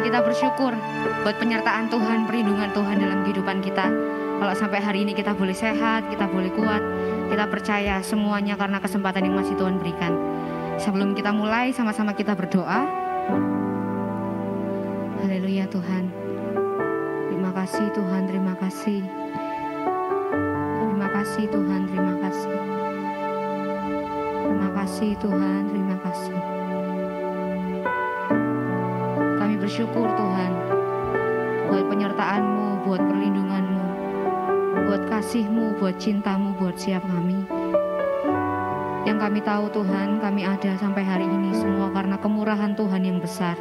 kita bersyukur buat penyertaan Tuhan, perlindungan Tuhan dalam kehidupan kita. Kalau sampai hari ini kita boleh sehat, kita boleh kuat, kita percaya semuanya karena kesempatan yang masih Tuhan berikan. Sebelum kita mulai, sama-sama kita berdoa. Haleluya Tuhan. Terima kasih Tuhan, terima kasih. Terima kasih Tuhan, terima kasih. Terima kasih Tuhan, terima kasih. Kami bersyukur Tuhan buat penyertaan-Mu, buat perlindungan-Mu, buat kasih-Mu, buat cinta-Mu, buat setiap kami. Yang kami tahu Tuhan, kami ada sampai hari ini semua karena kemurahan Tuhan yang besar.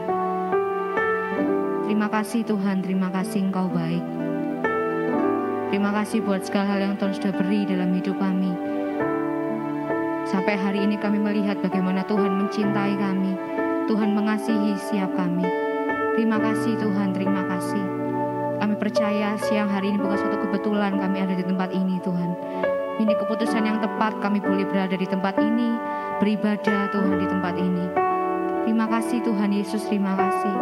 Terima kasih Tuhan, terima kasih Engkau baik. Terima kasih buat segala hal yang Tuhan sudah beri dalam hidup kami. Sampai hari ini kami melihat bagaimana Tuhan mencintai kami, Tuhan mengasihi setiap kami. Terima kasih Tuhan, terima kasih. Kami percaya siang hari ini bukan suatu kebetulan kami ada di tempat ini Tuhan. Ini keputusan yang tepat kami boleh berada di tempat ini, beribadah Tuhan di tempat ini. Terima kasih Tuhan Yesus, terima kasih.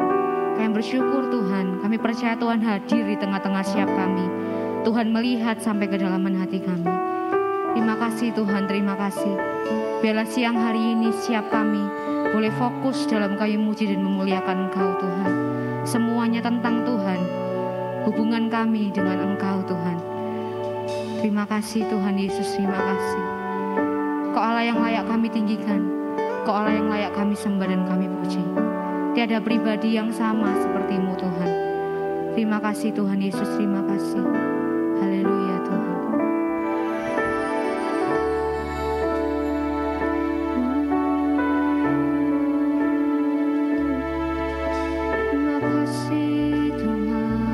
Kami bersyukur Tuhan, kami percaya Tuhan hadir di tengah-tengah setiap kami. Tuhan melihat sampai kedalaman hati kami. Terima kasih Tuhan, terima kasih. Biarlah siang hari ini setiap kami boleh fokus dalam Kau memuji dan memuliakan Engkau Tuhan. Semuanya tentang Tuhan, hubungan kami dengan Engkau Tuhan. Terima kasih Tuhan Yesus, terima kasih. Kau Allah yang layak kami tinggikan, Kau Allah yang layak kami sembah dan kami puji. Tiada pribadi yang sama seperti-Mu Tuhan. Terima kasih Tuhan Yesus, terima kasih. Haleluya Tuhan. Terima kasih Tuhan.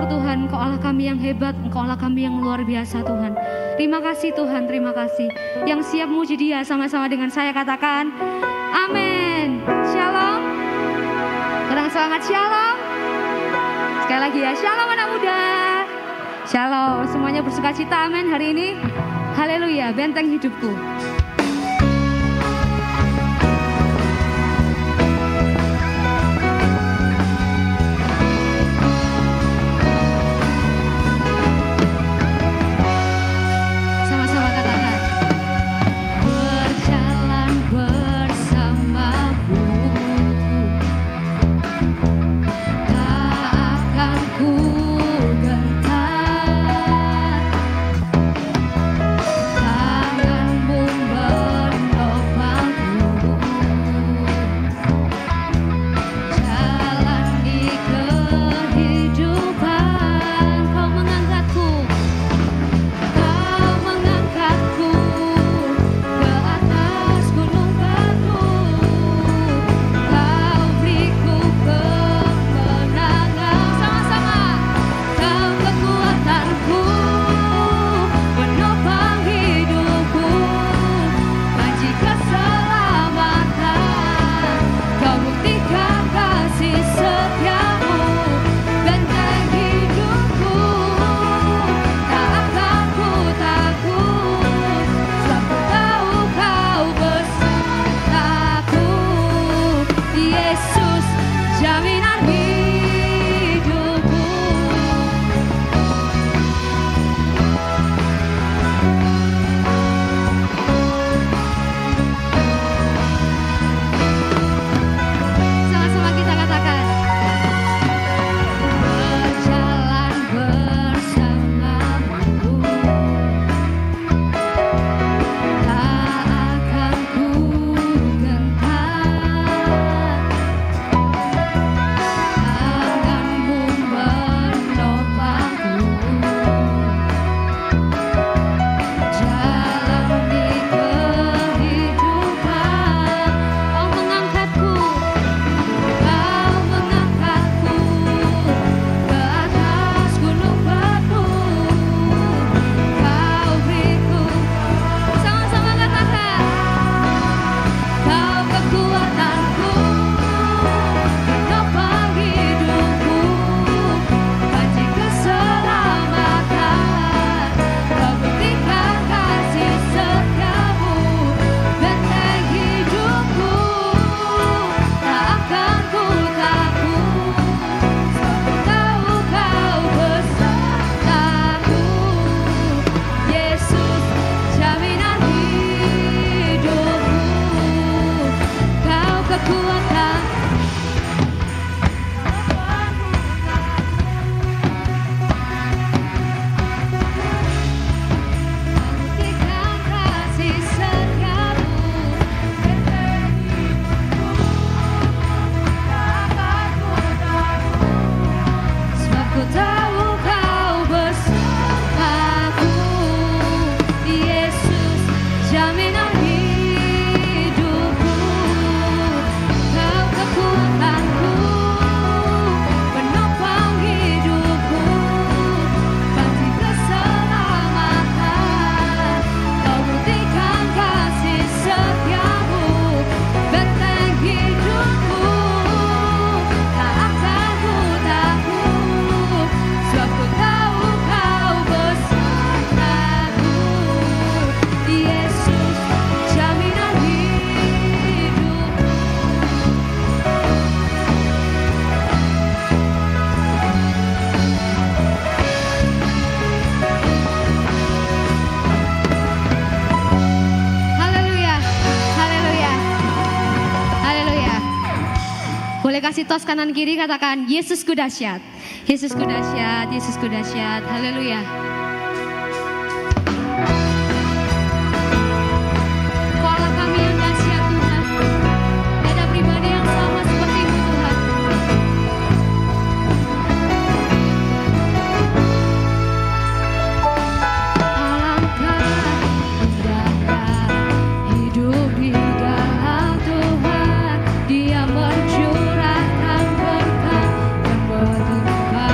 bersyukur Tuhan, Engkau Allah kami yang hebat, Engkau Allah kami yang luar biasa Tuhan. Terima kasih Tuhan, terima kasih. Yang siap muji Dia sama-sama dengan saya katakan, amin. Shalom. Kurang semangat shalom. Sekali lagi ya, shalom anak muda. Shalom, semuanya bersuka cita, amin hari ini. Haleluya, benteng hidupku. kasih tos kanan kiri, katakan Yesusku dahsyat, Yesusku dahsyat, Yesusku dahsyat. Haleluya. Dia mencurahkan berkat yang berlimpah.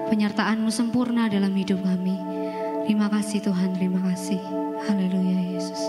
penyertaan-Mu sempurna dalam hidup kami. Terima kasih Tuhan, terima kasih. Haleluya Yesus.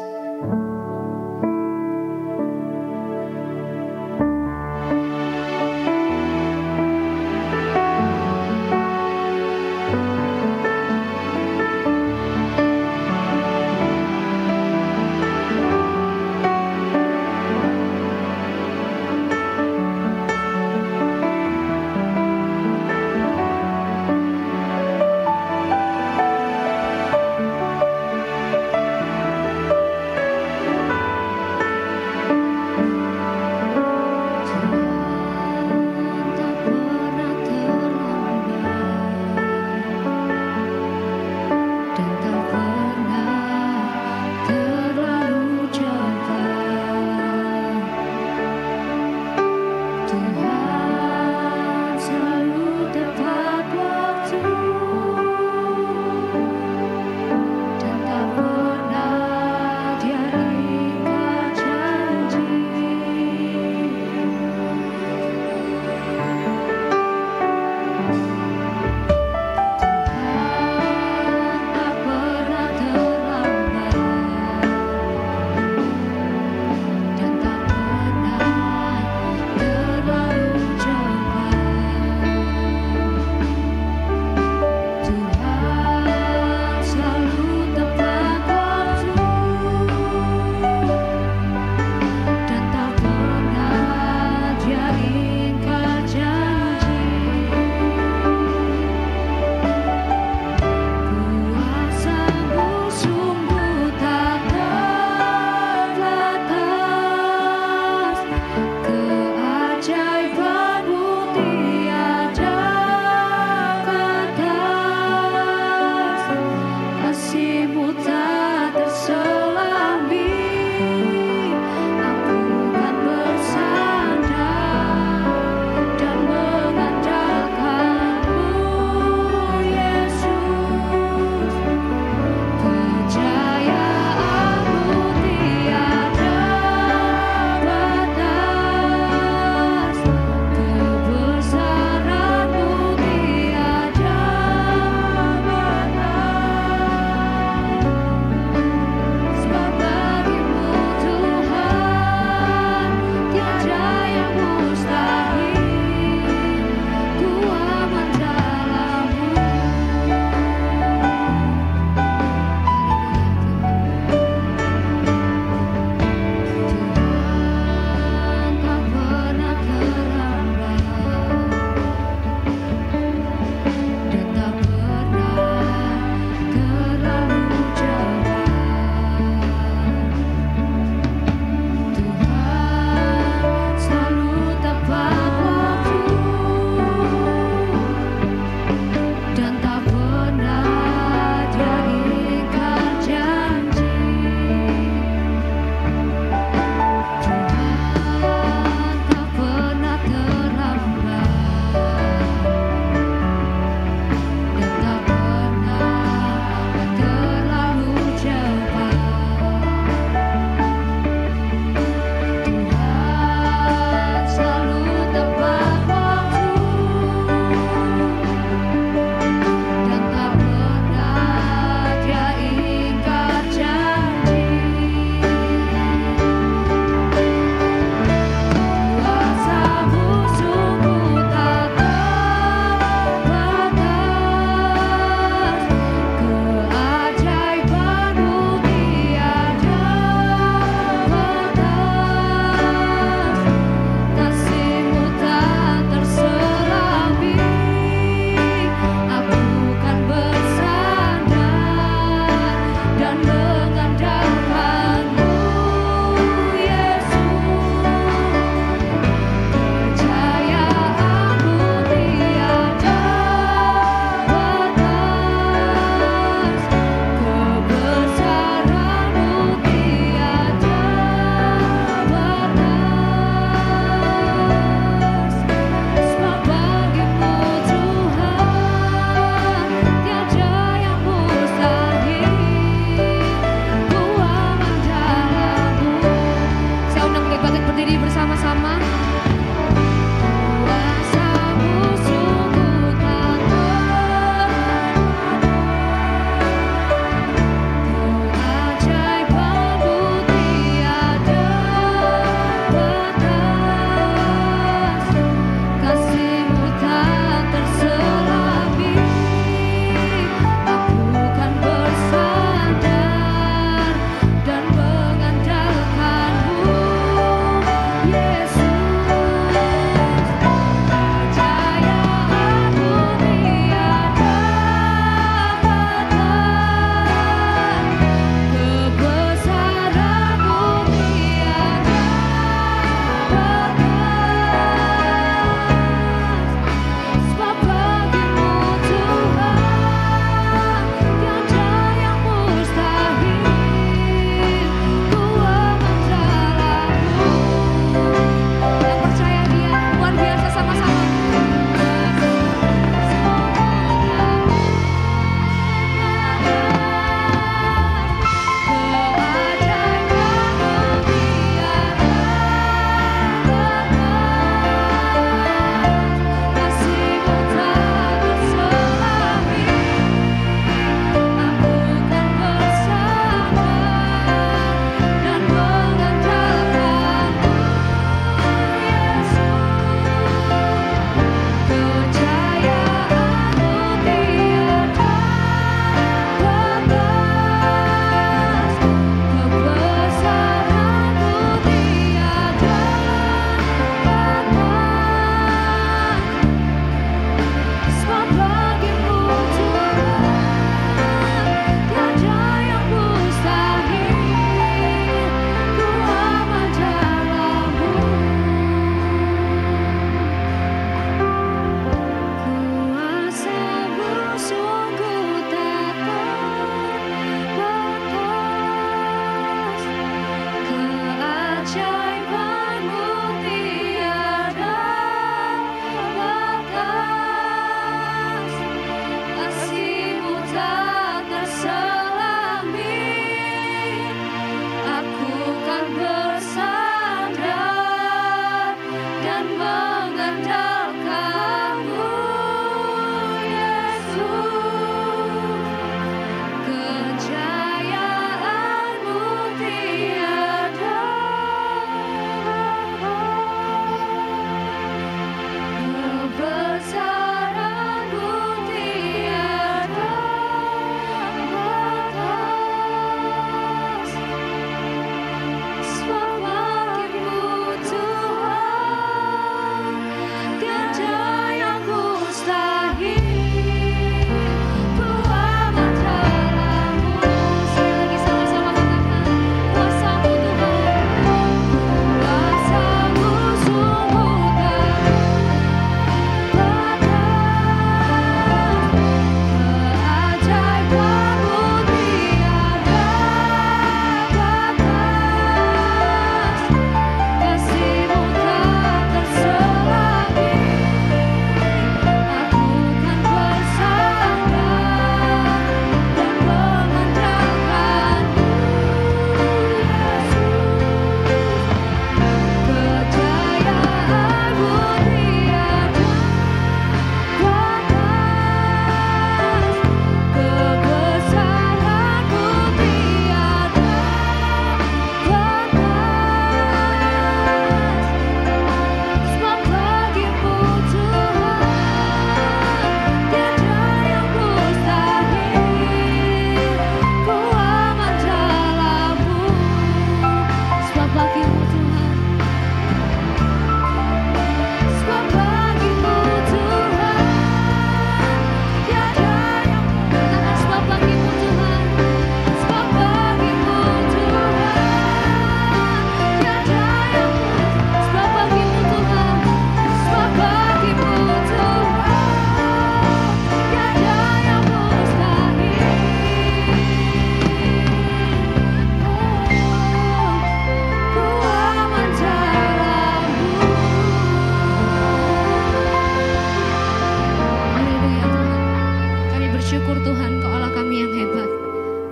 syukur Tuhan, Kau Allah kami yang hebat.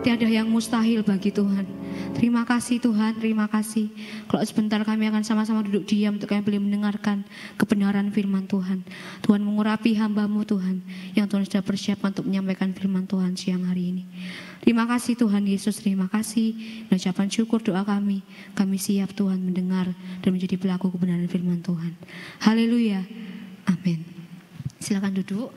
Tiada yang mustahil bagi Tuhan. Terima kasih Tuhan, terima kasih. Kalau sebentar kami akan sama-sama duduk diam untuk kami boleh mendengarkan kebenaran firman Tuhan. Tuhan mengurapi hamba-Mu Tuhan, yang Tuhan sudah persiapkan untuk menyampaikan firman Tuhan siang hari ini. Terima kasih Tuhan Yesus, terima kasih. Dan ucapan syukur doa kami siap Tuhan mendengar dan menjadi pelaku kebenaran firman Tuhan. Haleluya, amin. Silakan duduk.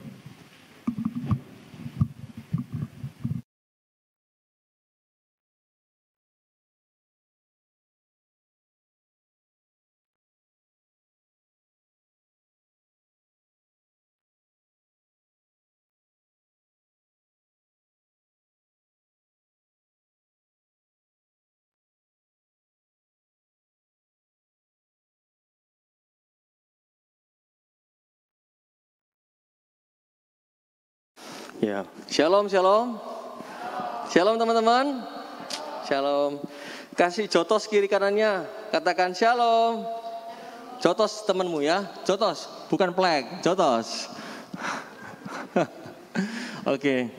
Ya, shalom, shalom. Shalom teman-teman. Shalom. Kasih jotos kiri kanannya, katakan shalom. Jotos temanmu ya, jotos, bukan plek, jotos. Oke.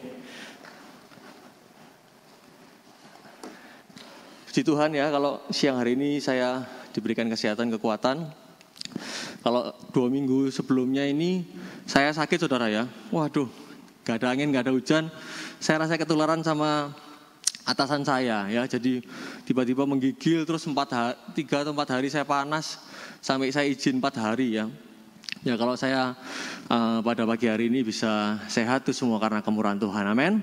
Puji Tuhan ya, kalau siang hari ini saya diberikan kesehatan, kekuatan. Kalau 2 minggu sebelumnya ini saya sakit saudara ya, waduh. Gak ada angin, gak ada hujan. Saya rasa ketularan sama atasan saya ya. Jadi tiba-tiba menggigil, terus 3 atau 4 hari saya panas, sampai saya izin 4 hari ya. Ya kalau saya pada pagi hari ini bisa sehat itu semua karena kemurahan Tuhan, amin.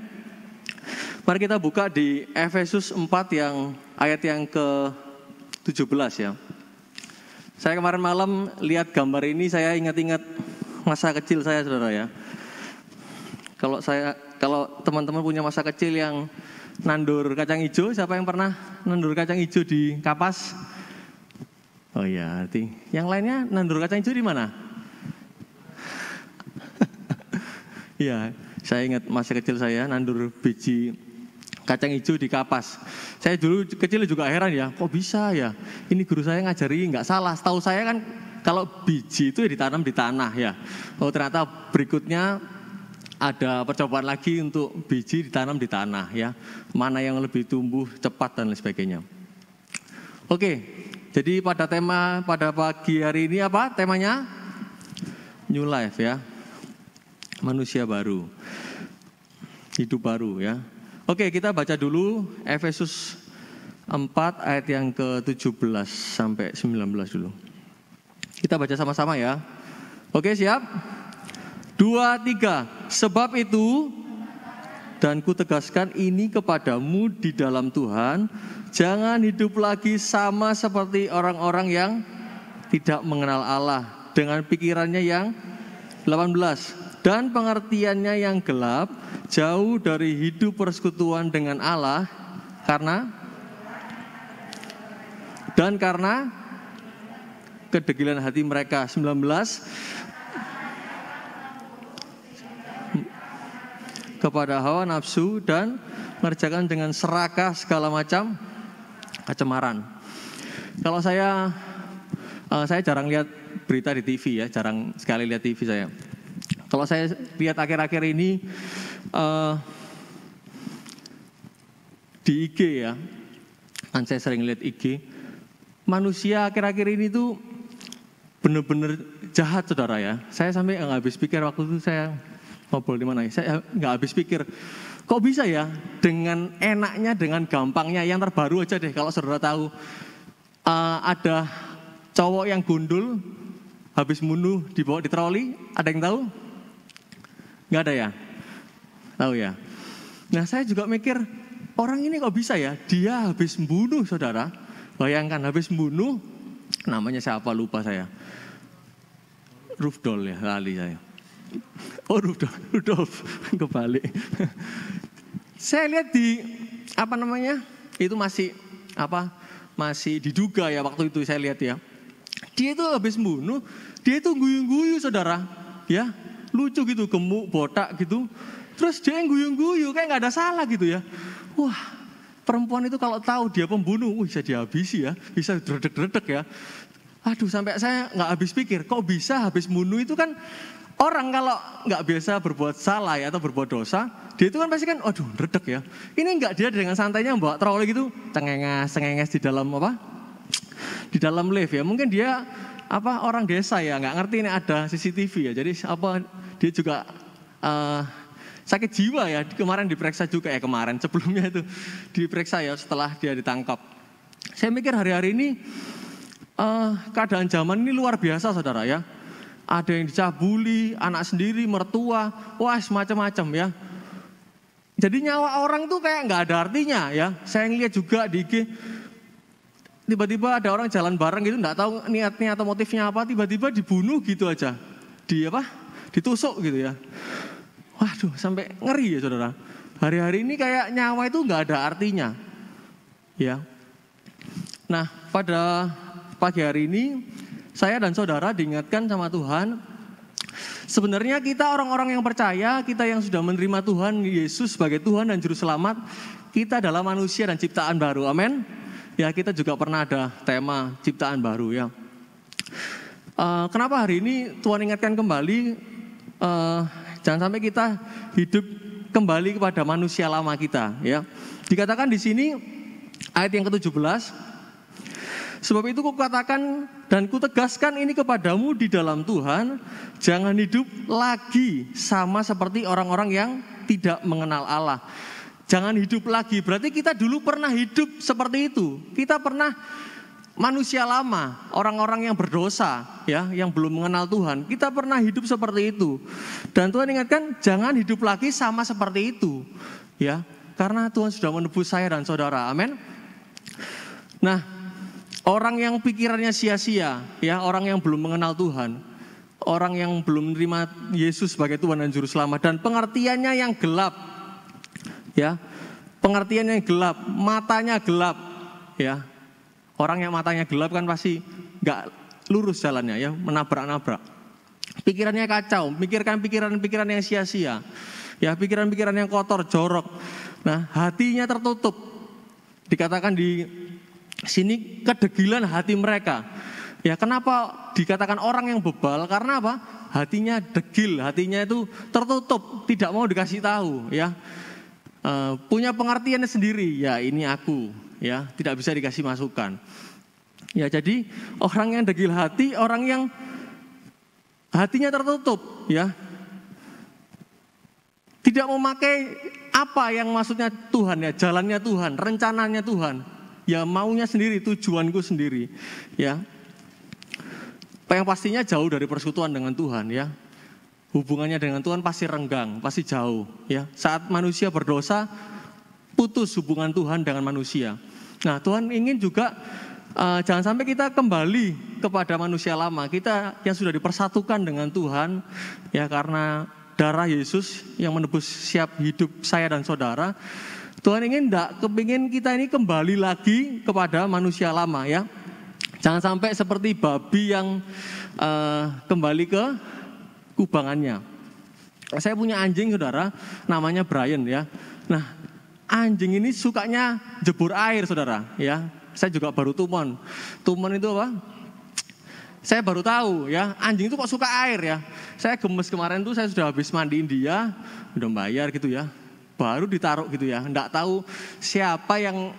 Mari kita buka di Efesus 4 yang ayat yang ke-17 ya. Saya kemarin malam lihat gambar ini, saya ingat-ingat masa kecil saya saudara ya. Kalau teman-teman punya masa kecil yang nandur kacang hijau, siapa yang pernah nandur kacang hijau di kapas? Oh iya, arti yang lainnya nandur kacang hijau di mana? Iya, saya ingat masa kecil saya nandur biji kacang hijau di kapas. Saya dulu kecil juga heran ya, kok bisa ya? Ini guru saya ngajari nggak salah. Setahu saya kan kalau biji itu ditanam di tanah ya. Oh ternyata berikutnya ada percobaan lagi untuk biji ditanam di tanah ya. Mana yang lebih tumbuh cepat dan lain sebagainya. Oke, jadi pada pagi hari ini apa temanya? New life ya. Manusia baru. Hidup baru ya. Oke, kita baca dulu Efesus 4 ayat yang ke-17 sampai 19 dulu. Kita baca sama-sama ya. Oke, siap? 2, 3. Sebab itu, dan kutegaskan ini kepadamu di dalam Tuhan, jangan hidup lagi sama seperti orang-orang yang tidak mengenal Allah, dengan pikirannya yang 18, dan pengertiannya yang gelap, jauh dari hidup persekutuan dengan Allah, karena kedegilan hati mereka. 19, kepada hawa nafsu dan mengerjakan dengan serakah segala macam kecemaran. Kalau saya jarang lihat berita di TV ya, jarang sekali lihat TV saya. Kalau saya lihat akhir-akhir ini di IG ya, kan saya sering lihat IG, manusia akhir-akhir ini tuh benar-benar jahat saudara ya. Saya sampai nggak habis pikir waktu itu saya ngobrol di mana ya, saya nggak habis pikir, kok bisa ya dengan enaknya, dengan gampangnya. Yang terbaru aja deh, kalau saudara tahu ada cowok yang gundul habis bunuh dibawa di troli, ada yang tahu? Nggak ada ya? Tahu ya? Nah saya juga mikir, orang ini kok bisa ya, dia habis bunuh saudara. Bayangkan habis bunuh, namanya siapa lupa saya, Rudolf ya, lali saya. Oh Rudolf, kebalik. Saya lihat di itu masih diduga ya waktu itu saya lihat ya. Dia itu habis bunuh, dia itu guyu-guyu saudara, ya lucu gitu, gemuk, botak gitu. Terus dia yang guyu-guyu kayak nggak ada salah gitu ya. Wah, perempuan itu kalau tahu dia pembunuh, bisa dihabisi ya, bisa dredeg-dredeg ya. Aduh, sampai saya nggak habis pikir, kok bisa habis bunuh itu kan Orang kalau nggak biasa berbuat salah ya, atau berbuat dosa, dia itu kan pasti kan, aduh redek ya. Ini nggak, dia dengan santainya bawa troli gitu, cengenges di dalam apa? Di dalam lift ya. Mungkin dia orang desa ya, nggak ngerti ini ada CCTV ya. Jadi dia juga sakit jiwa ya. Kemarin diperiksa juga ya, sebelumnya itu diperiksa ya setelah dia ditangkap. Saya mikir hari-hari ini keadaan zaman ini luar biasa saudara ya. Ada yang dicabuli, anak sendiri, mertua, macam-macam ya. Jadi nyawa orang tuh kayak nggak ada artinya ya. Saya ngeliat juga di IG, tiba-tiba ada orang jalan bareng gitu, nggak tahu niatnya atau motifnya apa, tiba-tiba dibunuh gitu aja, ditusuk gitu ya. Waduh, sampai ngeri ya saudara. Hari-hari ini kayak nyawa itu nggak ada artinya, ya. Nah, pada pagi hari ini saya dan saudara diingatkan sama Tuhan. Sebenarnya kita orang-orang yang percaya, kita yang sudah menerima Tuhan Yesus sebagai Tuhan dan Juru Selamat, kita adalah manusia dan ciptaan baru. Amin. Ya, kita juga pernah ada tema ciptaan baru ya. Kenapa hari ini Tuhan ingatkan kembali, jangan sampai kita hidup kembali kepada manusia lama kita ya. Dikatakan di sini ayat yang ke-17, sebab itu kukatakan dan kutegaskan ini kepadamu di dalam Tuhan, jangan hidup lagi sama seperti orang-orang yang tidak mengenal Allah. Jangan hidup lagi, berarti kita dulu pernah hidup seperti itu. Kita pernah manusia lama, orang-orang yang berdosa, ya, yang belum mengenal Tuhan. Kita pernah hidup seperti itu. Dan Tuhan ingatkan, jangan hidup lagi sama seperti itu, ya, karena Tuhan sudah menebus saya dan saudara. Amin. Nah, orang yang pikirannya sia-sia, ya, orang yang belum mengenal Tuhan, orang yang belum menerima Yesus sebagai Tuhan dan Juru Selamat, dan pengertiannya yang gelap, ya, pengertiannya yang gelap, matanya gelap, ya. Orang yang matanya gelap kan pasti nggak lurus jalannya, ya, menabrak-nabrak. Pikirannya kacau, pikirkan pikiran-pikiran yang sia-sia, ya, pikiran-pikiran yang kotor, jorok. Nah, hatinya tertutup. Dikatakan di sini kedegilan hati mereka. Ya, kenapa dikatakan orang yang bebal? Karena apa? Hatinya degil, hatinya itu tertutup, tidak mau dikasih tahu, ya. Punya pengertiannya sendiri, ya, ini aku, ya, tidak bisa dikasih masukan. Ya, jadi orang yang degil hati, orang yang hatinya tertutup, ya, tidak memakai apa yang maksudnya Tuhan, ya, jalannya Tuhan, rencananya Tuhan. Ya, maunya sendiri, tujuanku sendiri, ya. Yang pastinya jauh dari persekutuan dengan Tuhan, ya. Hubungannya dengan Tuhan pasti renggang, pasti jauh, ya. Saat manusia berdosa, putus hubungan Tuhan dengan manusia. Nah, Tuhan ingin juga jangan sampai kita kembali kepada manusia lama, kita yang sudah dipersatukan dengan Tuhan, ya, karena darah Yesus yang menebus siap hidup saya dan saudara. Tuhan ingin kepingin kita ini kembali lagi kepada manusia lama, ya. Jangan sampai seperti babi yang kembali ke kubangannya. Saya punya anjing saudara, namanya Brian, ya. Nah, anjing ini sukanya jebur air saudara, ya. Saya juga baru tumon itu apa? Saya baru tahu, ya, anjing itu kok suka air, ya. Saya gemes kemarin tuh, saya sudah habis mandiin dia, udah bayar gitu, ya. Baru ditaruh gitu, ya, enggak tahu siapa yang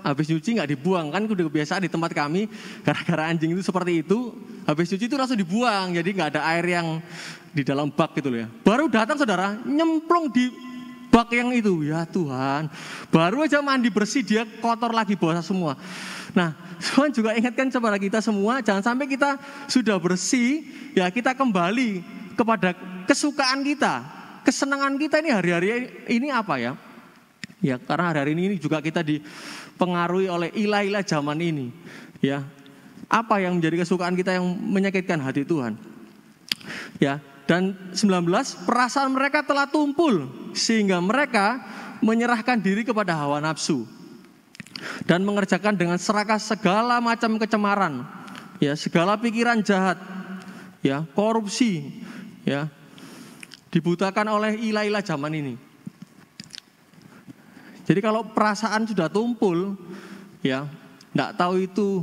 habis nyuci nggak dibuang, kan udah kebiasaan di tempat kami, gara-gara anjing itu seperti itu, habis nyuci itu langsung dibuang, jadi nggak ada air yang di dalam bak gitu loh, ya. Baru datang saudara, nyemplung di bak yang itu, ya Tuhan, baru aja mandi bersih dia kotor lagi, basah semua. Nah, Tuhan juga ingatkan kepada kita semua, jangan sampai kita sudah bersih, ya, kita kembali kepada kesukaan kita. Kesenangan kita ini hari-hari ini apa, ya? Ya, karena hari-hari ini juga kita dipengaruhi oleh ilah-ilah zaman ini, ya. Apa yang menjadi kesukaan kita yang menyakitkan hati Tuhan? Ya, dan 19, perasaan mereka telah tumpul sehingga mereka menyerahkan diri kepada hawa nafsu dan mengerjakan dengan serakah segala macam kecemaran, ya, segala pikiran jahat, ya, korupsi, ya. Dibutakan oleh ilah-ilah zaman ini. Jadi kalau perasaan sudah tumpul, ya, enggak tahu itu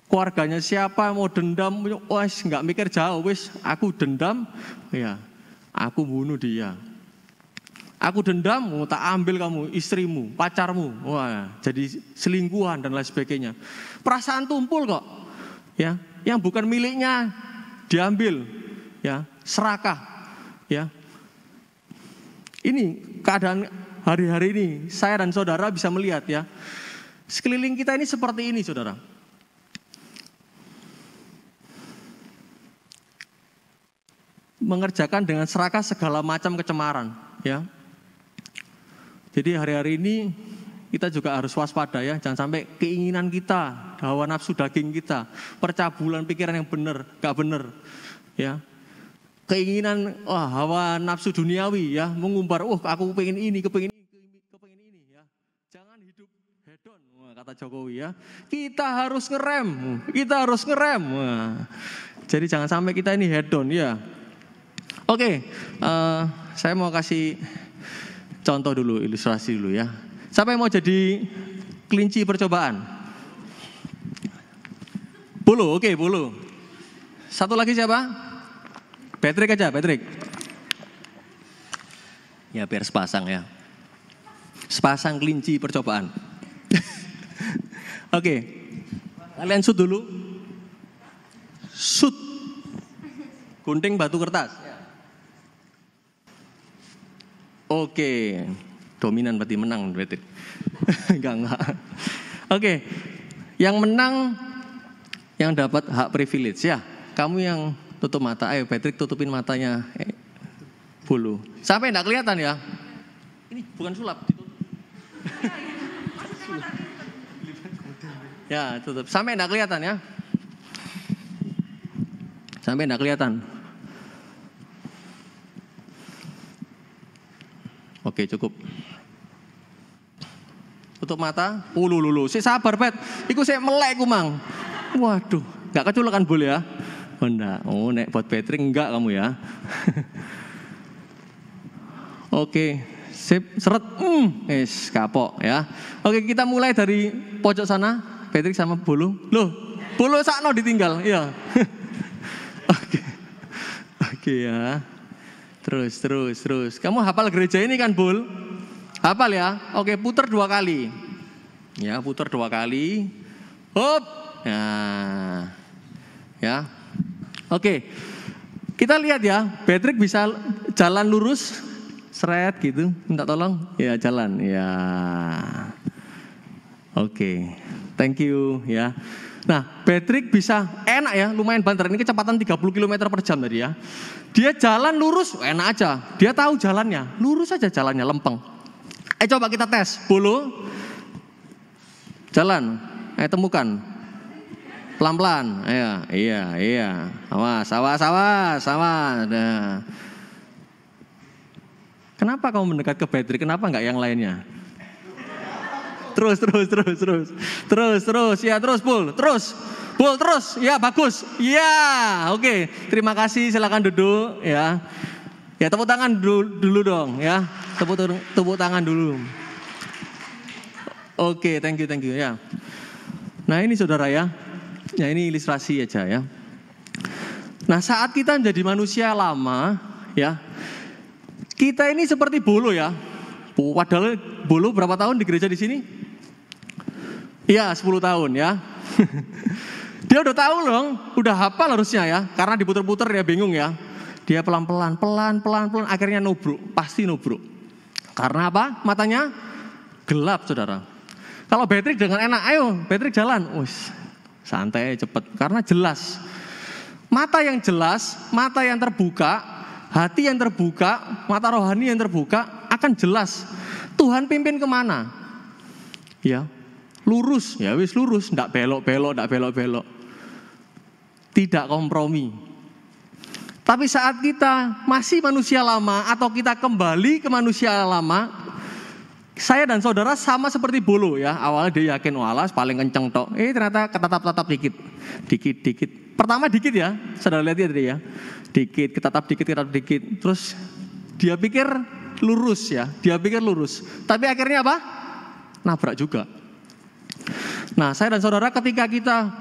keluarganya siapa, mau dendam, wes nggak mikir jauh, wes aku dendam, ya aku bunuh dia. Aku dendam, mau tak ambil kamu, istrimu, pacarmu, wah jadi selingkuhan dan lain sebagainya. Perasaan tumpul kok, ya, yang bukan miliknya diambil, ya, serakah, ya. Ini keadaan hari-hari ini, saya dan saudara bisa melihat, ya, sekeliling kita ini seperti ini, saudara. Mengerjakan dengan serakah segala macam kecemaran, ya. Jadi hari-hari ini kita juga harus waspada, ya, jangan sampai keinginan kita, hawa nafsu daging kita, percabulan pikiran yang benar, gak benar, ya. Keinginan, hawa nafsu duniawi, ya, mengumbar, aku pengen ini, kepengin ini, ya. Jangan hidup hedon, kata Jokowi, ya. Kita harus ngerem. Jadi jangan sampai kita ini hedon, ya. Oke, saya mau kasih contoh dulu, ilustrasi dulu, ya. Siapa yang mau jadi kelinci percobaan? Bulu, oke, Bulu. Satu lagi siapa? Patrick aja, Patrick. Ya biar sepasang, ya. Sepasang kelinci percobaan. Oke, kalian shoot dulu. Shoot. Gunting batu kertas. Oke, dominan berarti menang berarti. Enggak. Oke, yang menang yang dapat hak privilege, ya. Kamu yang tutup mata, ayo Patrick tutupin matanya Bulu. Sampai enggak kelihatan, ya. Ini bukan sulap, ditutup. Ya, tutup. Sampai enggak kelihatan, ya. Sampai enggak kelihatan. Oke, cukup. Tutup mata. Lulu. Si sabar, Pet. Iku saya melek ku, Mang. Waduh, enggak keculekan Bul, ya. Oh, enggak. Oh, nek buat Patrick enggak kamu, ya. Oke, sip, seret. Kapok, ya. Oke, kita mulai dari pojok sana. Patrick sama Bulu. Loh, Bulu sakno ditinggal, iya. Oke, ya. Terus. Kamu hafal gereja ini kan, Bul? Hafal, ya? Oke, putar 2 kali. Ya, putar 2 kali. Hop. Nah. Ya. Oke. Kita lihat, ya. Patrick bisa jalan lurus. Seret gitu. Minta tolong. Ya, jalan. Ya. Oke. Thank you, ya. Nah, Patrick bisa enak, ya, lumayan banter. Ini kecepatan 30 km per jam tadi, ya. Dia jalan lurus, enak aja. Dia tahu jalannya, lurus aja jalannya, lempeng. Coba kita tes, Bulu. Jalan, temukan. Pelan-pelan, iya. Awas. Nah. Kenapa kamu mendekat ke Patrick? Kenapa enggak yang lainnya? Terus. Ya, terus, Bul. Terus. Ya, bagus. Ya, oke. Terima kasih, silakan duduk, ya. Ya, tepuk tangan dulu dong, ya. Tepuk tangan dulu. Oke, thank you, ya. Nah, ini saudara, ya. Ya, ini ilustrasi aja, ya. Nah, saat kita menjadi manusia lama, ya. Kita ini seperti Bulu, ya. Padahal Bulu berapa tahun di gereja di sini? Iya, 10 tahun, ya. Dia udah tahu loh, udah hafal harusnya, ya. Karena diputer-puter dia bingung, ya. Dia pelan-pelan, akhirnya pasti nubruk. Karena apa? Matanya gelap, saudara. Kalau Patrick dengan enak, ayo Patrick jalan. Santai, cepet. Karena jelas. Mata yang jelas, mata yang terbuka, hati yang terbuka, mata rohani yang terbuka, akan jelas. Tuhan pimpin kemana? Ya. Lurus, ya wis lurus, ndak belok. Tidak kompromi. Tapi saat kita masih manusia lama atau kita kembali ke manusia lama, saya dan saudara sama seperti Bulu, ya. Awalnya dia yakin walas paling kenceng tok. Ternyata ketatap-tatap dikit. Pertama dikit, ya. Saudara lihat tadi, ya. Dikit, ketatap dikit. Terus dia pikir lurus, ya. Tapi akhirnya apa? Nabrak juga. Nah, saya dan saudara ketika kita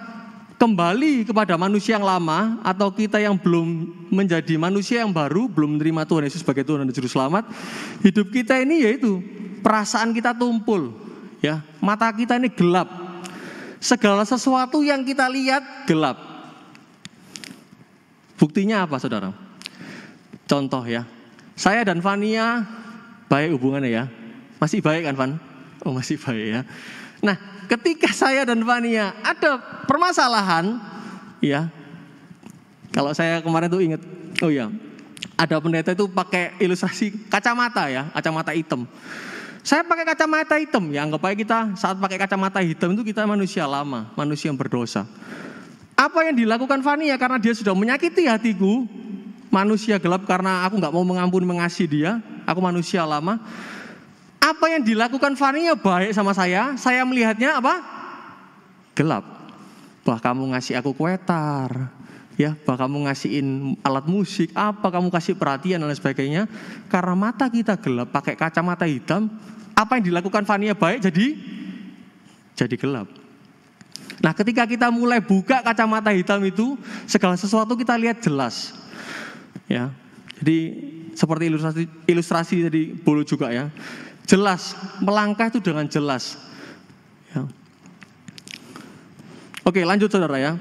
kembali kepada manusia yang lama, atau kita yang belum menjadi manusia yang baru, belum menerima Tuhan Yesus sebagai Tuhan dan Juru Selamat, hidup kita ini yaitu perasaan kita tumpul, ya, mata kita ini gelap. Segala sesuatu yang kita lihat gelap. Buktinya apa, saudara? Contoh ya, saya dan Vania baik hubungannya ya. Masih baik kan, Van? Oh, masih baik ya. Nah, ketika saya dan Vania ada permasalahan, ya. Kalau saya kemarin tuh ingat, oh ya, ada pendeta itu pakai ilustrasi kacamata ya, kacamata hitam. Saya pakai kacamata hitam, ya anggap aja kita saat pakai kacamata hitam itu kita manusia lama, manusia yang berdosa. Apa yang dilakukan Vania karena dia sudah menyakiti hatiku, manusia gelap karena aku nggak mau mengampuni mengasihi dia, aku manusia lama. Apa yang dilakukan Vania baik sama saya melihatnya apa? Gelap. Bah kamu ngasih aku kue tar, ya, bah kamu ngasihin alat musik, apa kamu kasih perhatian dan lain sebagainya. Karena mata kita gelap, pakai kacamata hitam, apa yang dilakukan Vania baik jadi gelap. Nah, ketika kita mulai buka kacamata hitam itu, segala sesuatu kita lihat jelas. Ya. Jadi seperti ilustrasi tadi Bolo juga ya. Jelas, melangkah itu dengan jelas. Ya. Oke, lanjut saudara ya.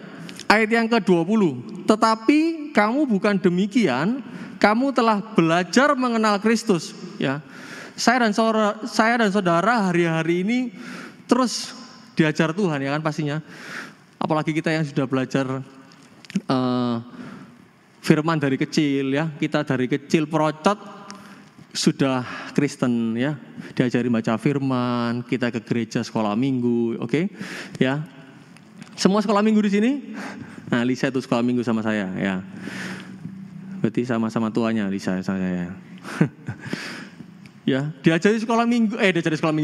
Ayat yang ke-20. Tetapi kamu bukan demikian, kamu telah belajar mengenal Kristus. Ya. Saya dan saudara hari-hari ini terus diajar Tuhan ya kan pastinya. Apalagi kita yang sudah belajar firman dari kecil ya. Kita dari kecil perocot sudah Kristen ya. Diajari baca firman, kita ke gereja sekolah minggu, oke? Ya. Semua sekolah minggu di sini? Nah, Lisa itu sekolah minggu sama saya ya. Berarti sama-sama tuanya Lisa saya ya. Ya, diajari sekolah minggu,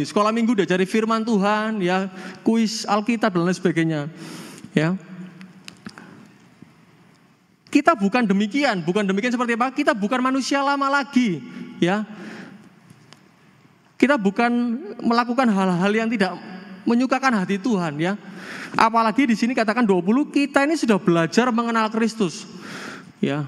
sekolah minggu diajari firman Tuhan, ya, kuis Alkitab dan lain sebagainya, ya. Kita bukan demikian seperti apa? Kita bukan manusia lama lagi, ya. Kita bukan melakukan hal-hal yang tidak menyukakan hati Tuhan, ya. Apalagi di sini katakan 20, kita ini sudah belajar mengenal Kristus, ya.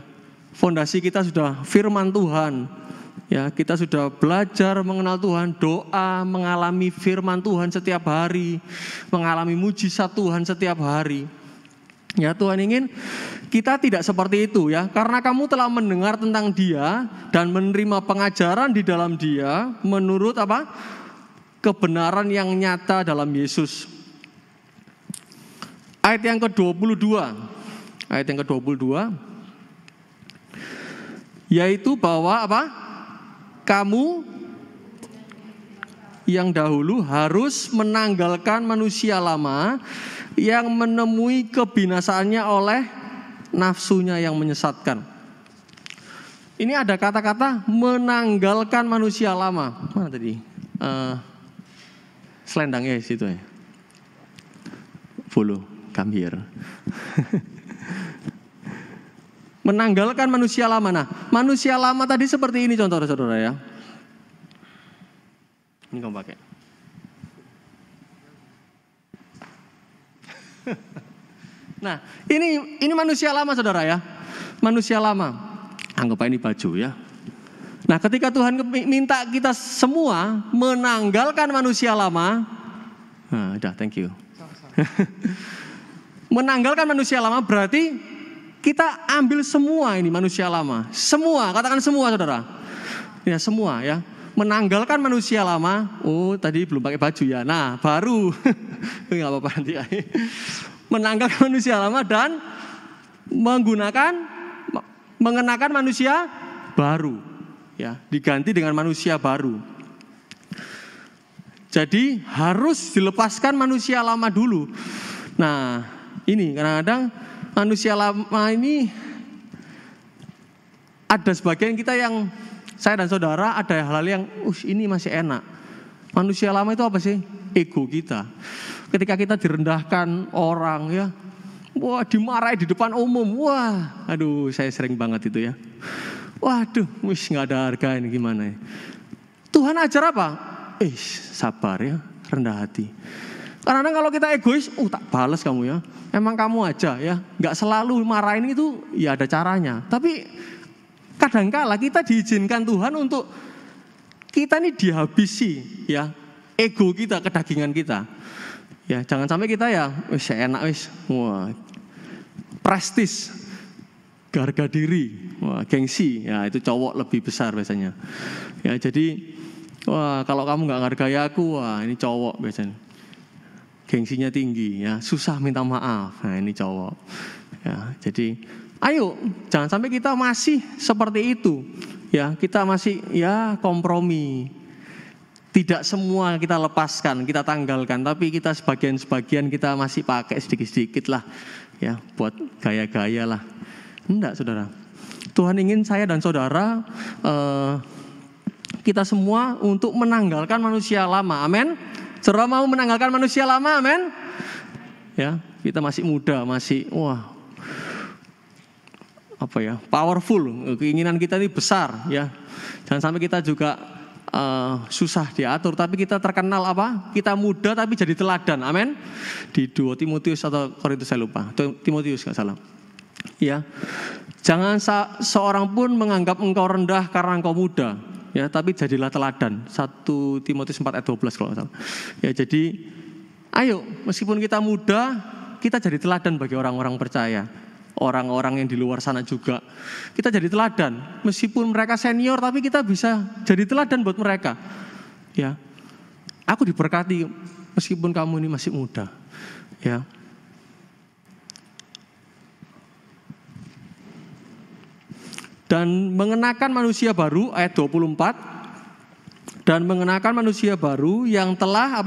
Fondasi kita sudah firman Tuhan. Ya, kita sudah belajar mengenal Tuhan, doa, mengalami firman Tuhan setiap hari, mengalami mujizat Tuhan setiap hari. Ya, Tuhan ingin kita tidak seperti itu ya, karena kamu telah mendengar tentang Dia dan menerima pengajaran di dalam Dia menurut apa? Kebenaran yang nyata dalam Yesus. Ayat yang ke-22. Ayat yang ke-22 yaitu bahwa apa? Kamu yang dahulu harus menanggalkan manusia lama yang menemui kebinasaannya oleh nafsunya yang menyesatkan. Ini ada kata-kata menanggalkan manusia lama. Mana tadi? Selendangnya di situ ya. Follow, come here. Menanggalkan manusia lama. Nah, manusia lama tadi seperti ini contoh saudara ya. Ini kamu pakai. Nah, ini manusia lama saudara ya. Manusia lama. Anggap ini baju ya. Nah, ketika Tuhan minta kita semua menanggalkan manusia lama. Nah, udah, thank you. Menanggalkan manusia lama berarti kita ambil semua ini manusia lama. Semua, katakan semua saudara. Ya, semua ya. Menanggalkan manusia lama. Oh, tadi belum pakai baju ya. Nah, baru. Enggak apa-apa nanti. Menanggalkan manusia lama dan mengenakan manusia baru. Ya, diganti dengan manusia baru. Jadi harus dilepaskan manusia lama dulu. Nah, ini kadang-kadang manusia lama ini ada sebagian kita yang saya dan saudara ada hal-hal yang ini masih enak. Manusia lama itu apa sih? Ego kita. Ketika kita direndahkan orang ya, wah dimarahi di depan umum, wah, aduh saya sering banget itu ya. Waduh, nggak ada harga ini gimana ya. Tuhan ajar apa? Sabar ya, rendah hati. Karena kalau kita egois, tak balas kamu ya. Emang kamu aja ya. Nggak selalu marahin itu ya ada caranya. Tapi kadangkala kita diizinkan Tuhan untuk kita ini dihabisi ya. Ego kita, kedagingan kita. Ya, jangan sampai kita ya wis enak wis. Wah. Prestis. Harga diri. Wah, gengsi. Ya, itu cowok lebih besar biasanya. Ya, jadi wah, kalau kamu nggak ngargai aku, wah ini cowok biasanya. Gengsinya tinggi ya, susah minta maaf. Nah, ini cowok. Ya, jadi ayo jangan sampai kita masih seperti itu. Ya, kita masih ya kompromi. Tidak semua kita lepaskan, kita tanggalkan, tapi kita sebagian kita masih pakai sedikit-sedikit lah. Ya, buat gaya-gaya lah. Enggak, Saudara. Tuhan ingin saya dan saudara kita semua untuk menanggalkan manusia lama. Amin. Saudara mau menanggalkan manusia lama, amin? Ya, kita masih muda, masih powerful. Keinginan kita ini besar, ya. Jangan sampai kita juga susah diatur, tapi kita terkenal Kita muda tapi jadi teladan, amin? Di 2 Timotius atau Korintus saya lupa, Timotius nggak salah. Ya, jangan seorang pun menganggap engkau rendah karena engkau muda. Ya, tapi jadilah teladan. 1 Timotius 4 ayat 12 kalau nggak salah. Ya, jadi ayo meskipun kita muda, kita jadi teladan bagi orang-orang percaya. Orang-orang yang di luar sana juga. Kita jadi teladan. Meskipun mereka senior, tapi kita bisa jadi teladan buat mereka. Ya. Aku diberkati meskipun kamu ini masih muda. Ya. Dan mengenakan manusia baru ayat 24. Dan mengenakan manusia baru yang telah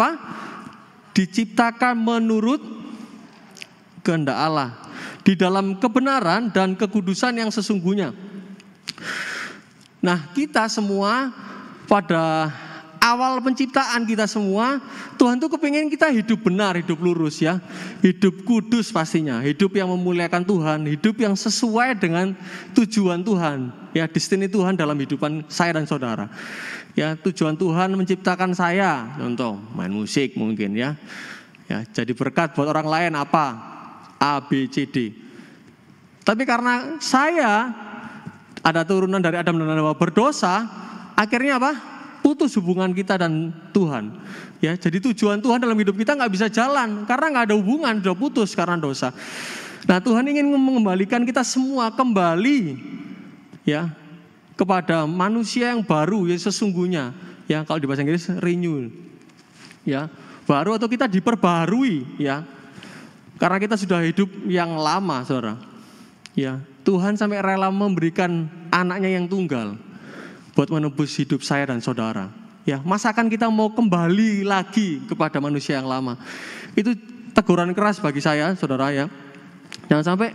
diciptakan menurut kehendak Allah di dalam kebenaran dan kekudusan yang sesungguhnya. Nah, kita semua pada awal penciptaan kita semua, Tuhan tuh kepingin kita hidup benar, hidup lurus ya. Hidup kudus pastinya, hidup yang memuliakan Tuhan, hidup yang sesuai dengan tujuan Tuhan. Ya, destiny Tuhan dalam hidupan saya dan saudara. Ya, tujuan Tuhan menciptakan saya, contoh main musik mungkin ya. Ya, jadi berkat buat orang lain apa? A, B, C, D. Tapi karena saya ada turunan dari Adam dan Hawa berdosa, akhirnya putus hubungan kita dan Tuhan. Ya, jadi tujuan Tuhan dalam hidup kita nggak bisa jalan karena nggak ada hubungan, sudah putus karena dosa. Nah, Tuhan ingin mengembalikan kita semua kembali, ya, kepada manusia yang baru, yang sesungguhnya. Ya, kalau di bahasa Inggris renew, ya, baru atau kita diperbarui, ya, karena kita sudah hidup yang lama, saudara. Ya, Tuhan sampai rela memberikan anaknya yang tunggal buat menebus hidup saya dan saudara. Ya, masakan kita mau kembali lagi kepada manusia yang lama? Itu teguran keras bagi saya, saudara ya. Jangan sampai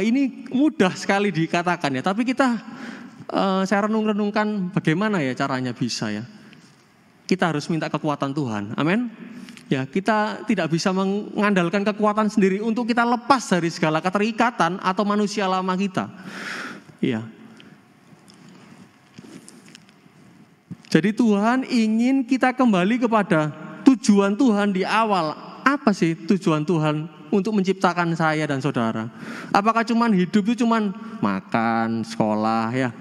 ini mudah sekali dikatakan ya, tapi kita saya renung-renungkan bagaimana ya caranya bisa ya. Kita harus minta kekuatan Tuhan. Amin. Ya, kita tidak bisa mengandalkan kekuatan sendiri untuk kita lepas dari segala keterikatan atau manusia lama kita. Ya. Jadi Tuhan ingin kita kembali kepada tujuan Tuhan di awal. Apa sih tujuan Tuhan untuk menciptakan saya dan saudara? Apakah cuman hidup itu cuman makan, sekolah ya?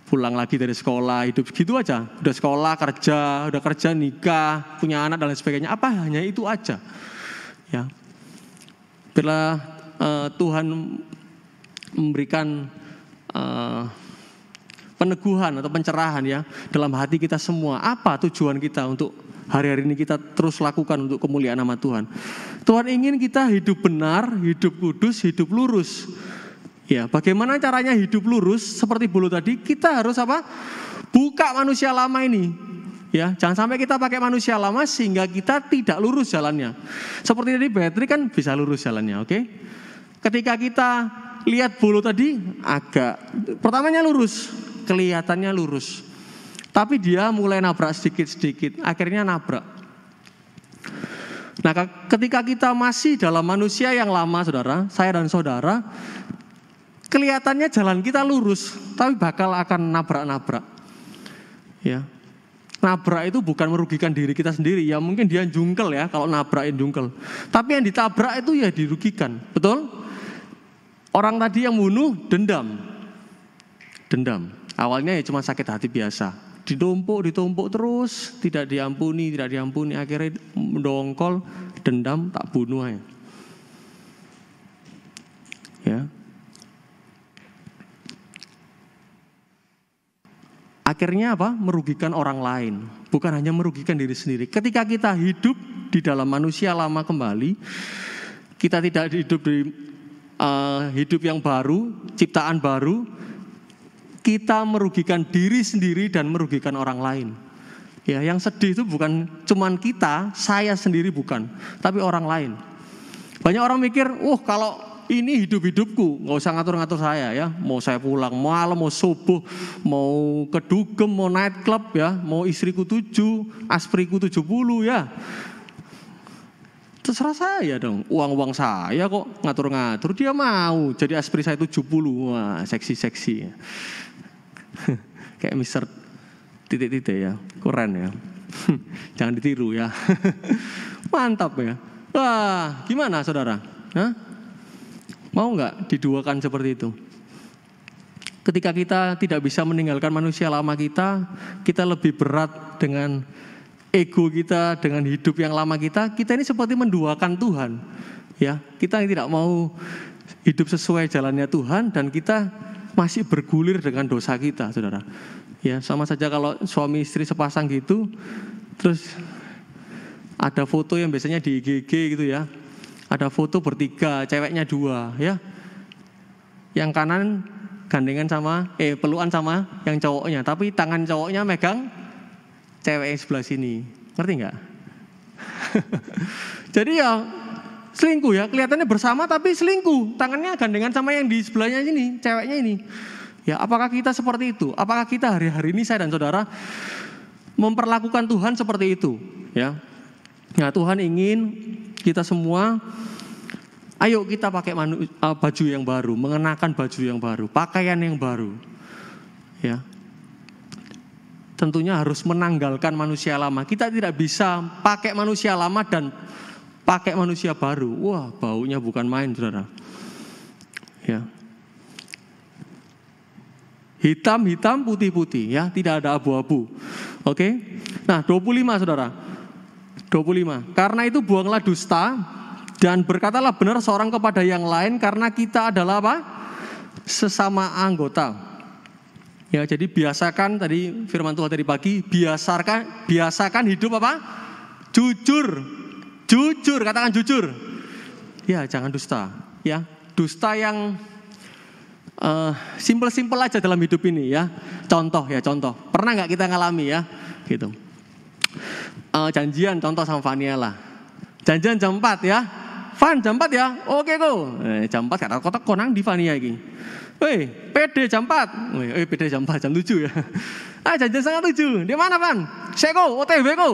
Pulang lagi dari sekolah, hidup gitu aja. Udah sekolah, udah kerja, nikah, punya anak dan lain sebagainya. Apa hanya itu aja? Ya. Bila Tuhan memberikan peneguhan atau pencerahan ya dalam hati kita semua. Apa tujuan kita untuk hari-hari ini kita terus lakukan untuk kemuliaan nama Tuhan? Tuhan ingin kita hidup benar, hidup kudus, hidup lurus. Ya, bagaimana caranya hidup lurus? Seperti bulu tadi, kita harus buka manusia lama ini. Ya, jangan sampai kita pakai manusia lama sehingga kita tidak lurus jalannya. Seperti tadi Beatrice kan bisa lurus jalannya, oke? Ketika kita lihat bulu tadi pertamanya lurus, kelihatannya lurus. Tapi dia mulai nabrak sedikit-sedikit, akhirnya nabrak. Nah, ketika kita masih dalam manusia yang lama, saudara, saya dan saudara, kelihatannya jalan kita lurus, tapi bakal akan nabrak-nabrak. Ya. Nabrak itu bukan merugikan diri kita sendiri. Ya mungkin dia jungkel ya, kalau nabrakin jungkel. Tapi yang ditabrak itu ya dirugikan. Betul? Orang tadi yang bunuh dendam. Awalnya ya cuma sakit hati biasa. Ditumpuk terus, tidak diampuni. Akhirnya mendongkol, dendam, tak bunuh aja. Ya. Akhirnya apa? Merugikan orang lain. Bukan hanya merugikan diri sendiri. Ketika kita hidup di dalam manusia lama kembali, kita tidak hidup di hidup yang baru, ciptaan baru, kita merugikan diri sendiri dan merugikan orang lain. Ya, yang sedih itu bukan cuman kita, saya sendiri bukan, tapi orang lain. Banyak orang mikir, kalau ini hidup-hidupku, nggak usah ngatur-ngatur saya ya. Mau saya pulang malam, mau subuh, mau ke dugem, mau night club ya, mau istriku 7, aspriku 70 ya. Terserah saya dong, uang saya kok ngatur-ngatur. Dia mau jadi aspri saya 70, wah seksi-seksi. Kayak Mister titik-titik ya, keren ya. Jangan ditiru ya. Mantap ya. Wah, gimana saudara? Hah? Mau nggak diduakan seperti itu? Ketika kita tidak bisa meninggalkan manusia lama kita lebih berat dengan ego kita, dengan hidup yang lama kita ini seperti menduakan Tuhan. Ya, kita tidak mau hidup sesuai jalannya Tuhan dan kita masih bergulir dengan dosa kita, saudara. Ya, sama saja kalau suami istri sepasang gitu, terus ada foto yang biasanya di IG gitu ya. Ada foto bertiga, ceweknya 2 ya. Yang kanan gandengan sama pelukan sama yang cowoknya, tapi tangan cowoknya megang cewek yang sebelah sini. Ngerti enggak? Jadi ya selingkuh ya, kelihatannya bersama tapi selingkuh. Tangannya gandengan sama yang di sebelahnya ini, ceweknya ini. Ya, apakah kita seperti itu? Apakah kita hari-hari ini saya dan saudara memperlakukan Tuhan seperti itu? Ya. Nah, Tuhan ingin kita semua, ayo kita pakai baju yang baru, mengenakan baju yang baru, pakaian yang baru. Ya. Tentunya harus menanggalkan manusia lama. Kita tidak bisa pakai manusia lama dan pakai manusia baru. Wah, baunya bukan main, saudara. Ya. Hitam-hitam, putih-putih, ya, tidak ada abu-abu. Oke? Nah, 25 saudara. 25. Karena itu buanglah dusta dan berkatalah benar seorang kepada yang lain karena kita adalah apa? Sesama anggota. Ya, jadi biasakan tadi firman Tuhan tadi pagi, biasakan hidup apa? Jujur. Jujur, katakan jujur. Ya, jangan dusta, ya. Dusta yang simpel-simpel aja dalam hidup ini ya. Contoh. Pernah nggak kita ngalami ya? Gitu. Janjian contoh sama Vaniela. Janjian jam 4 ya. Van jam 4 ya. Oke kok. Jam 4 kata kotak konang di Vania iki. Woi, PD jam 4. PD jam 4 jam 7 ya. Janjian setengah 7. Di mana Van? Seko, OTW ko.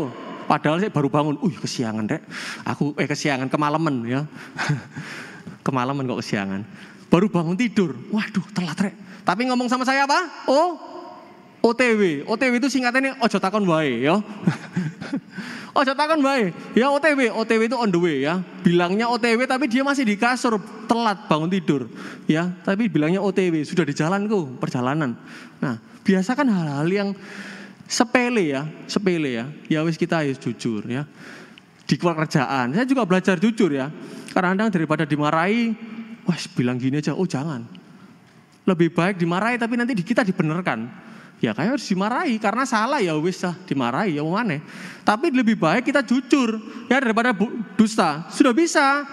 Padahal saya baru bangun. Kesiangan Rek. Aku kesiangan kemalaman ya. Kemalaman kok kesiangan. Baru bangun tidur. Waduh, telat Rek. Tapi ngomong sama saya apa? OTW. OTW itu singkatannya ojo takon wae ya. Ojo takon wae. Ya OTW. OTW itu on the way ya. Bilangnya OTW tapi dia masih di kasur, telat bangun tidur. Ya, tapi bilangnya OTW, sudah di jalan kok, perjalanan. Nah, biasakan hal-hal yang sepele ya. Ya wis kita harus jujur ya. Di pekerjaan, saya juga belajar jujur ya. Kadang-kadang daripada dimarahi, bilang gini aja, jangan. Lebih baik dimarahi tapi nanti kita dibenarkan. Ya kayak harus dimarahi karena salah ya wis lah dimarahi ya mana. Tapi lebih baik kita jujur ya daripada dusta. Sudah bisa,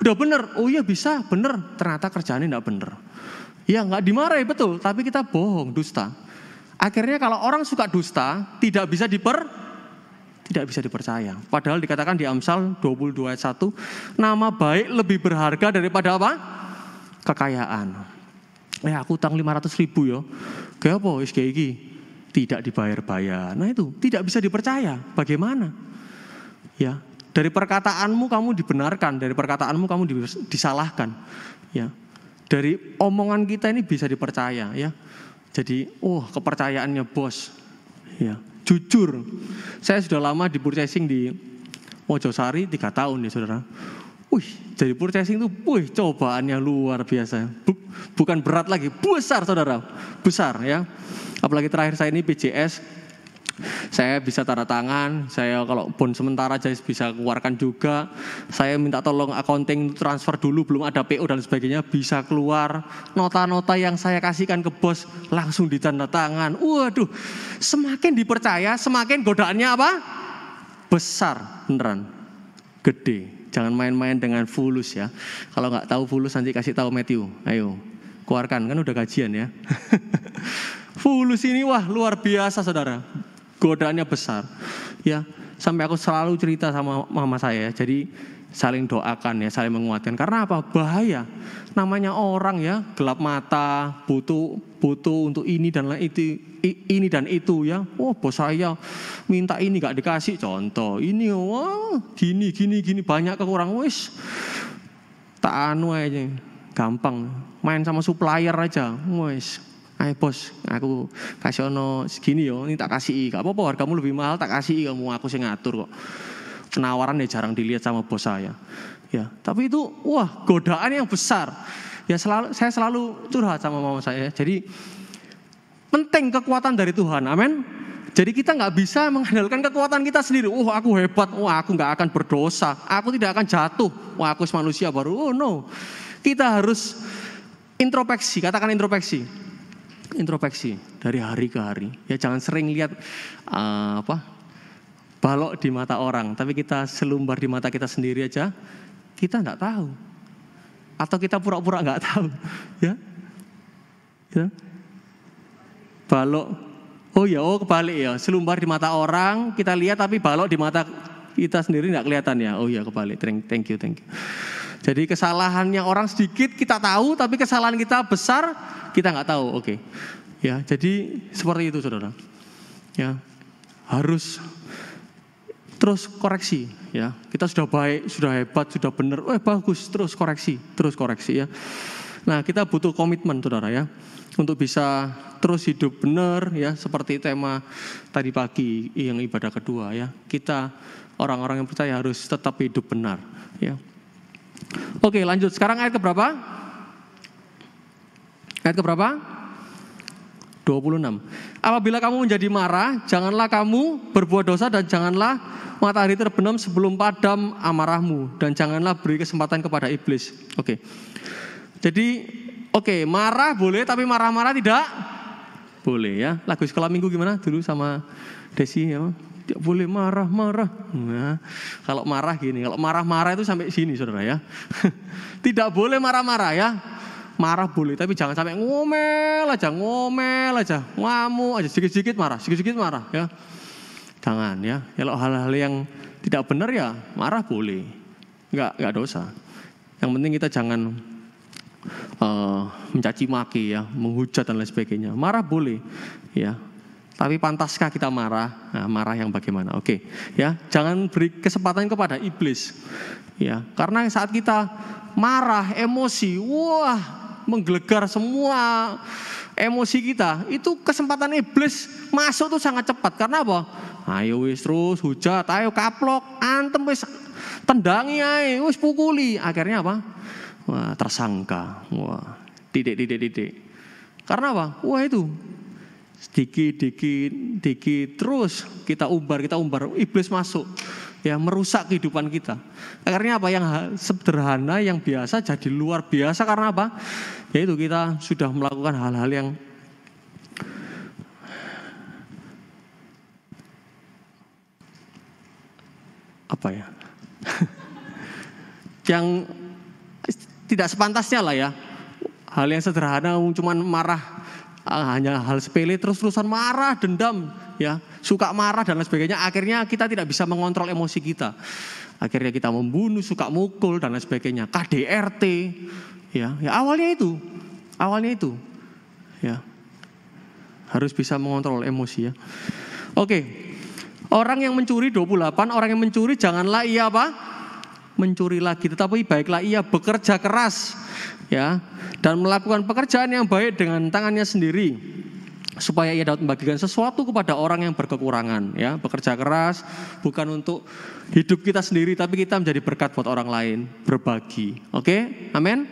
udah bener. Oh iya bisa, bener. Ternyata kerjaannya enggak bener. Ya enggak dimarahi betul, tapi kita bohong, dusta. Akhirnya kalau orang suka dusta tidak bisa dipercaya. Padahal dikatakan di Amsal 22 ayat 1, nama baik lebih berharga daripada apa? Kekayaan. Aku utang 500.000 ya. Kayak apa wis kayak iki? Tidak dibayar-bayar. Nah itu tidak bisa dipercaya. Bagaimana? Ya, dari perkataanmu kamu dibenarkan, dari perkataanmu kamu disalahkan. Ya. Dari omongan kita ini bisa dipercaya ya. Jadi, kepercayaannya bos. Ya. Jujur, saya sudah lama di purchasing di Mojosari 3 tahun ya saudara. Jadi purchasing itu, cobaannya luar biasa. Bukan berat lagi, besar saudara, besar ya. Apalagi terakhir saya ini PJS, saya bisa tanda tangan, saya kalau bon sementara aja bisa keluarkan juga. Saya minta tolong accounting transfer dulu, belum ada PO dan sebagainya, bisa keluar. Nota-nota yang saya kasihkan ke bos langsung ditanda tangan. Waduh, semakin dipercaya, semakin godaannya apa? Besar, beneran, gede. Jangan main-main dengan fulus ya. Kalau nggak tahu fulus nanti kasih tahu Matthew. Ayo, keluarkan, kan udah gajian ya. Fulus ini luar biasa saudara. Godaannya besar. Ya, sampai aku selalu cerita sama mama saya. Jadi saling doakan ya, saling menguatkan. Karena apa? Bahaya. Namanya orang ya, gelap mata, butuh untuk ini dan itu ya. Bos saya minta ini gak dikasih, contoh. Ini gini banyak kekurangan, tak aja. Gampang. Main sama supplier aja. Ayo bos, aku kasih segini yo, ini tak kasih. Gak apa-apa, hargamu lebih mahal tak kasih, kamu aku sih ngatur kok. Penawaran ya jarang dilihat sama bos saya. Ya, tapi itu godaan yang besar. Ya saya selalu curhat sama mama saya. Jadi penting kekuatan dari Tuhan. Amin. Jadi kita nggak bisa mengandalkan kekuatan kita sendiri. Aku hebat. Aku nggak akan berdosa. Aku tidak akan jatuh. Aku manusia baru. No. Kita harus introspeksi. Katakan introspeksi. Introspeksi dari hari ke hari. Ya jangan sering lihat balok di mata orang, tapi kita selumbar di mata kita sendiri aja, kita enggak tahu. Atau kita pura-pura enggak tahu, ya. Balok. Kebalik ya. Selumbar di mata orang, kita lihat tapi balok di mata kita sendiri enggak kelihatan ya. Kebalik. Thank you. Jadi kesalahannya orang sedikit kita tahu, tapi kesalahan kita besar kita enggak tahu. Oke. Ya, jadi seperti itu saudara. Ya. Harus terus koreksi ya. Kita sudah baik, sudah hebat, sudah benar. Bagus, terus koreksi ya. Nah, kita butuh komitmen saudara ya. Untuk bisa terus hidup benar ya, seperti tema tadi pagi yang ibadah kedua ya. Kita orang-orang yang percaya harus tetap hidup benar ya. Oke, lanjut. Sekarang ayat keberapa? Ayat keberapa? 26. Apabila kamu menjadi marah, janganlah kamu berbuat dosa dan janganlah matahari terbenam sebelum padam amarahmu dan janganlah beri kesempatan kepada iblis. Oke. Jadi, marah boleh tapi marah-marah tidak boleh ya. Lagu sekolah minggu gimana dulu sama Desi ya? Tidak boleh marah-marah. Nah, kalau marah gini, kalau marah-marah itu sampai sini saudara ya. Tidak boleh marah-marah ya. Marah boleh, tapi jangan sampai ngomel aja, ngamuk aja, sedikit-sedikit marah ya. Jangan ya. Kalau hal-hal yang tidak benar ya marah boleh, nggak dosa. Yang penting kita jangan mencaci maki ya, menghujat dan lain sebagainya. Marah boleh ya. Tapi pantaskah kita marah? Nah, marah yang bagaimana? Oke, ya. Jangan beri kesempatan kepada iblis. Ya, karena saat kita marah, emosi, menggelegar semua emosi kita, itu kesempatan iblis masuk tuh sangat cepat. Karena apa? Ayo wis terus hujat, ayo kaplok, antem wis tendangi ae, wis pukuli. Akhirnya apa? Tersangka. Titik. Karena apa? Itu sedikit terus kita umbar, iblis masuk. Ya, merusak kehidupan kita. Akhirnya apa? Yang sederhana, yang biasa jadi luar biasa. Karena apa? Yaitu kita sudah melakukan hal-hal yang yang tidak sepantasnya lah ya. Hal yang sederhana, cuman marah, hanya hal sepele, terus-terusan marah, dendam, ya, suka marah dan lain sebagainya. Akhirnya kita tidak bisa mengontrol emosi kita. Akhirnya kita membunuh, suka mukul dan lain sebagainya. KDRT, ya awalnya itu, ya, harus bisa mengontrol emosi ya. Oke, orang yang mencuri 28, orang yang mencuri janganlah ia mencuri lagi, tetapi baiklah ia bekerja keras, ya, dan melakukan pekerjaan yang baik dengan tangannya sendiri, supaya ia dapat membagikan sesuatu kepada orang yang berkekurangan, ya, bekerja keras bukan untuk hidup kita sendiri, tapi kita menjadi berkat buat orang lain, berbagi. Oke, amin.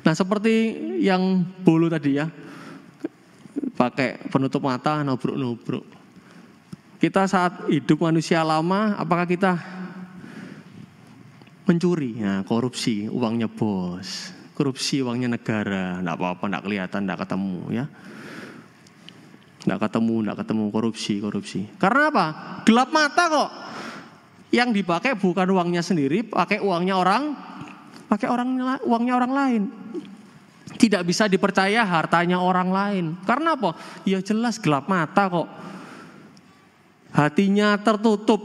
Nah, seperti yang Bolu tadi ya, pakai penutup mata, nubruk-nubruk. Kita saat hidup manusia lama, apakah kita mencuri? Nah, korupsi, uangnya bos. Korupsi, uangnya negara. Enggak apa-apa, enggak kelihatan, enggak ketemu ya. Enggak ketemu, korupsi. Karena apa? Gelap mata kok. Yang dipakai bukan uangnya sendiri, pakai uangnya orang lain. Tidak bisa dipercaya hartanya orang lain. Karena apa? Ya jelas gelap mata kok. Hatinya tertutup,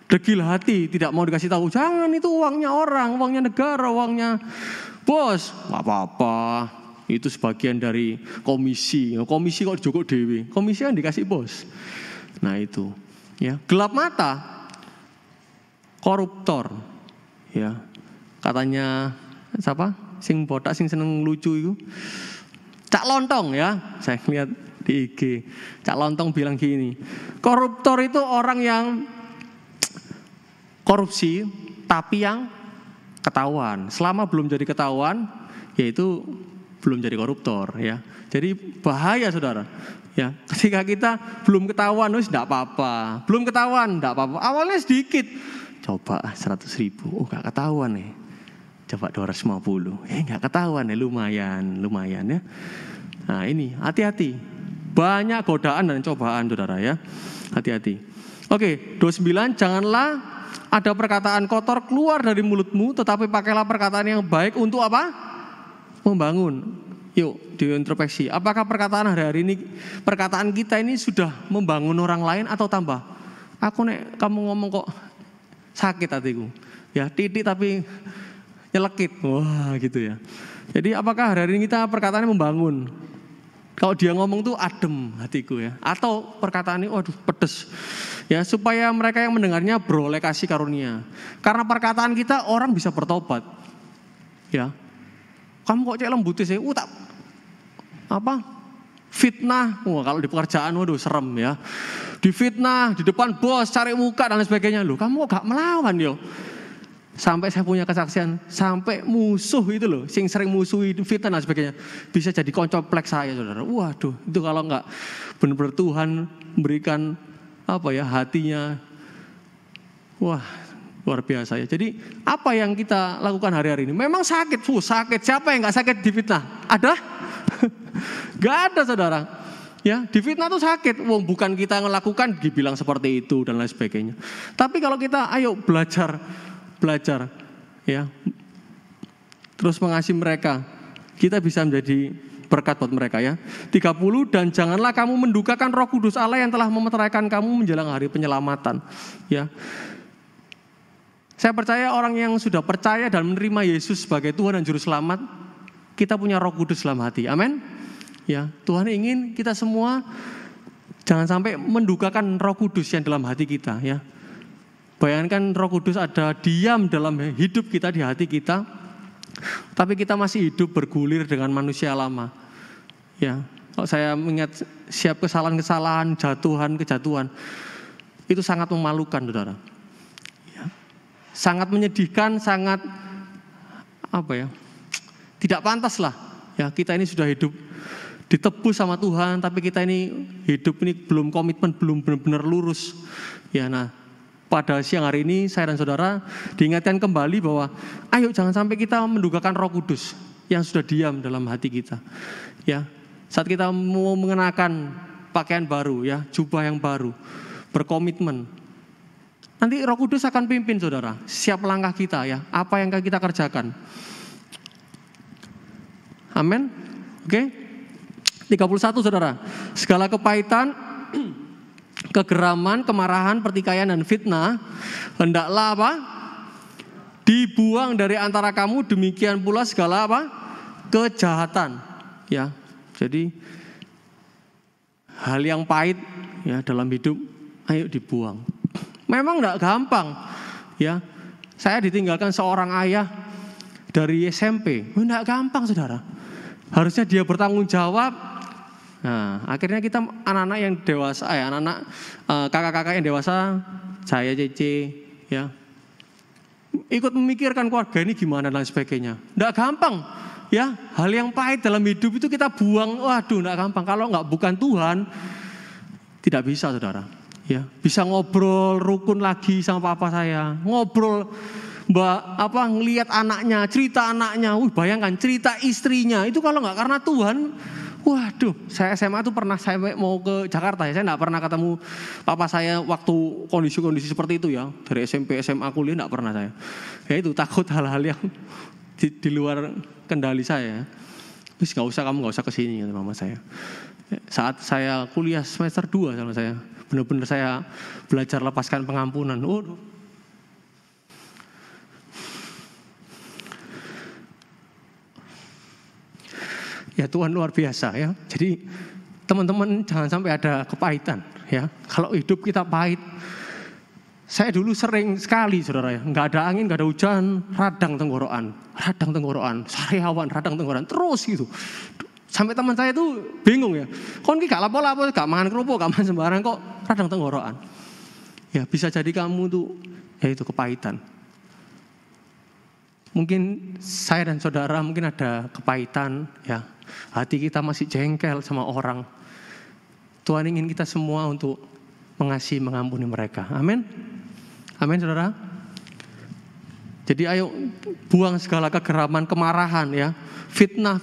degil hati, tidak mau dikasih tahu. Jangan, itu uangnya orang, uangnya negara, uangnya bos. Gak apa-apa, itu sebagian dari komisi. Komisi kok dijogok dewe, komisi kan dikasih bos. Nah itu, ya, gelap mata, koruptor, ya. Katanya siapa? Sing botak, sing seneng lucu itu, Cak Lontong ya. Saya lihat di IG, Cak Lontong bilang gini, koruptor itu orang yang korupsi tapi yang ketahuan. Selama belum jadi ketahuan, yaitu belum jadi koruptor ya. Jadi bahaya saudara. Ya, ketika kita belum ketahuan, wis enggak apa-apa. Belum ketahuan enggak apa-apa. Awalnya sedikit. Coba 100.000. Oh, enggak ketahuan nih. Coba 250. Enggak ketahuan nih, lumayan ya. Nah, ini hati-hati. Banyak godaan dan cobaan saudara ya. Hati-hati. Oke, 29, janganlah ada perkataan kotor keluar dari mulutmu, tetapi pakailah perkataan yang baik untuk apa? Membangun. Yuk, diintrospeksi. Apakah perkataan hari-hari ini, perkataan kita ini sudah membangun orang lain atau tambah? Aku nek kamu ngomong kok sakit hatiku. Ya, titik tapi nyelekit. Wah, gitu ya. Jadi apakah hari-hari ini kita perkataannya membangun? Kalau dia ngomong tuh adem hatiku ya. Atau perkataan ini waduh pedes. Ya, supaya mereka yang mendengarnya beroleh kasih karunia. Karena perkataan kita orang bisa bertobat. Ya. Kamu kok cek lembut sih? Tak apa? Fitnah. Wah, kalau di pekerjaan waduh serem ya. Difitnah di depan bos, cari muka dan lain sebagainya. Loh, kamu kok gak melawan yo? Sampai saya punya kesaksian, sampai musuh itu loh, sing sering musuhi fitnah dan sebagainya, bisa jadi koncoplek saya saudara. Waduh, itu kalau enggak benar-benar Tuhan memberikan apa ya hatinya, wah luar biasa ya. Jadi apa yang kita lakukan hari-hari ini? Memang sakit, sakit. Siapa yang enggak sakit di fitnah? Ada? Enggak ada saudara. Ya, di fitnah tuh sakit. Wong bukan kita yang melakukan, dibilang seperti itu dan lain sebagainya. Tapi kalau kita ayo belajar ya, terus mengasihi mereka, kita bisa menjadi berkat buat mereka ya. 30, dan janganlah kamu mendukakan Roh Kudus Allah yang telah memeteraikan kamu menjelang hari penyelamatan ya. Saya percaya orang yang sudah percaya dan menerima Yesus sebagai Tuhan dan Juru Selamat, kita punya Roh Kudus dalam hati, amin ya. Tuhan ingin kita semua jangan sampai mendukakan Roh Kudus yang dalam hati kita ya. Bayangkan Roh Kudus ada diam dalam hidup kita, di hati kita, tapi kita masih hidup bergulir dengan manusia lama. Ya, kalau saya mengingat siap kesalahan-kesalahan, kejatuhan, itu sangat memalukan, saudara. Ya, sangat menyedihkan, sangat apa ya? Tidak pantas lah. Ya, kita ini sudah hidup ditebus sama Tuhan, tapi kita ini hidup ini belum komitmen, belum benar-benar lurus. Ya, nah. Pada siang hari ini saya dan saudara diingatkan kembali bahwa ayo jangan sampai kita mendukakan Roh Kudus yang sudah diam dalam hati kita. Ya, saat kita mau mengenakan pakaian baru ya, jubah yang baru, berkomitmen. Nanti Roh Kudus akan pimpin saudara, siap langkah kita ya, apa yang kita kerjakan. Amin. Oke. 31 saudara. Segala kepahitan, kegeraman, kemarahan, pertikaian dan fitnah hendaklah apa? Dibuang dari antara kamu, demikian pula segala apa? Kejahatan. Ya. Jadi hal yang pahit ya dalam hidup ayo dibuang. Memang enggak gampang. Ya. Saya ditinggalkan seorang ayah dari SMP. Enggak gampang, saudara. Harusnya dia bertanggung jawab. Nah, akhirnya kita anak-anak yang dewasa, kakak-kakak yang dewasa, saya Cece, ya, ikut memikirkan keluarga ini gimana dan sebagainya. Nggak gampang, ya. Hal yang pahit dalam hidup itu kita buang. Waduh, nggak gampang. Kalau nggak bukan Tuhan, tidak bisa, saudara. Ya, bisa ngobrol rukun lagi sama papa saya, ngobrol ngelihat anaknya, cerita anaknya. Bayangkan cerita istrinya itu kalau nggak karena Tuhan. Waduh, saya SMA tuh pernah saya mau ke Jakarta ya, saya nggak pernah ketemu papa saya waktu kondisi-kondisi seperti itu ya. Dari SMP, SMA, kuliah nggak pernah saya. Ya itu takut hal-hal yang di luar kendali saya. Terus kamu nggak usah kesini kata mama saya. Saat saya kuliah semester 2 sama saya, benar-benar saya belajar lepaskan pengampunan. Ya Tuhan luar biasa ya. Jadi teman-teman jangan sampai ada kepahitan ya. Kalau hidup kita pahit. Saya dulu sering sekali saudara ya. Nggak ada angin, nggak ada hujan, radang tenggorokan, sariawan, radang tenggorokan, terus gitu. Sampai teman saya tuh bingung ya. Kon ki gak lapo-lapo, gak mangan kerupuk, gak mangan sembarang kok radang tenggorokan. Ya bisa jadi kamu tuh ya itu kepahitan. Mungkin saya dan saudara mungkin ada kepahitan ya. Hati kita masih jengkel sama orang. Tuhan ingin kita semua untuk mengasihi, mengampuni mereka. Amin. Amin saudara. Jadi ayo buang segala kegeraman, kemarahan ya. Fitnah.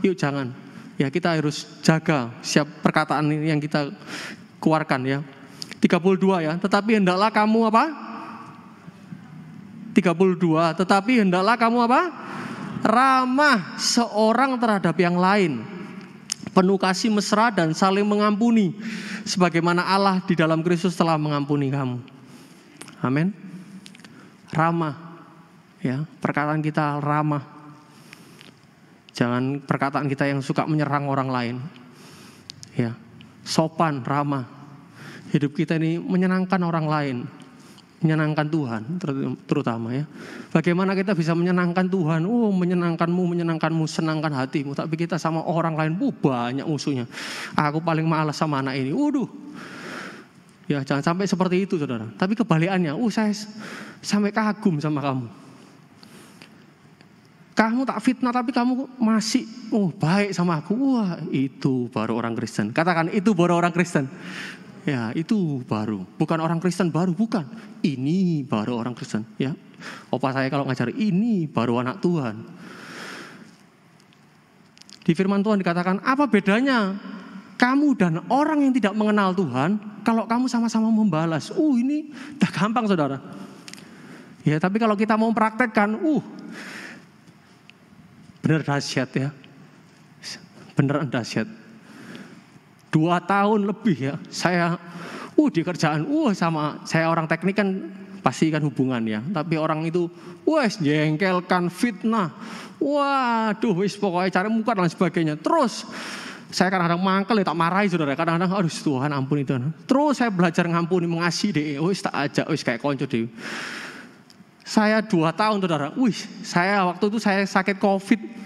Yuk jangan. Ya kita harus jaga siap perkataan yang kita keluarkan ya. 32 ya. Tetapi hendaklah kamu apa? 32. Tetapi hendaklah kamu apa? Ramah seorang terhadap yang lain, penuh kasih mesra dan saling mengampuni, sebagaimana Allah di dalam Kristus telah mengampuni kamu. Amin. Ramah, ya perkataan kita ramah. Jangan perkataan kita yang suka menyerang orang lain. Ya, sopan, ramah. Hidup kita ini menyenangkan orang lain. Menyenangkan Tuhan terutama ya. Bagaimana kita bisa menyenangkan Tuhan? Menyenangkanmu, senangkan hatimu. Tapi kita sama orang lain, banyak musuhnya. Aku paling malas sama anak ini. Ya jangan sampai seperti itu saudara. Tapi kebalikannya, saya sampai kagum sama kamu. Kamu tak fitnah tapi kamu masih baik sama aku. Wah itu baru orang Kristen. Katakan itu baru orang Kristen. Ya itu baru, bukan orang Kristen baru, bukan. Ini baru orang Kristen ya. Opa saya kalau ngajar ini baru anak Tuhan. Di firman Tuhan dikatakan apa bedanya kamu dan orang yang tidak mengenal Tuhan kalau kamu sama-sama membalas. Ini udah gampang saudara. Ya tapi kalau kita mau praktekkan, bener dahsyat ya. Beneran dahsyat. 2 tahun lebih ya saya di kerjaan sama saya orang teknik kan pasti kan hubungan ya, tapi orang itu jengkelkan, fitnah, pokoknya cari muka dan sebagainya. Terus saya kadang-kadang mangkel ya, tak marahi saudara, kadang-kadang aduh Tuhan ampuni Tuhan. Terus saya belajar ngampuni, mengasihi deh, tak ajak kayak konco deh. Saya 2 tahun saudara, saya waktu itu saya sakit COVID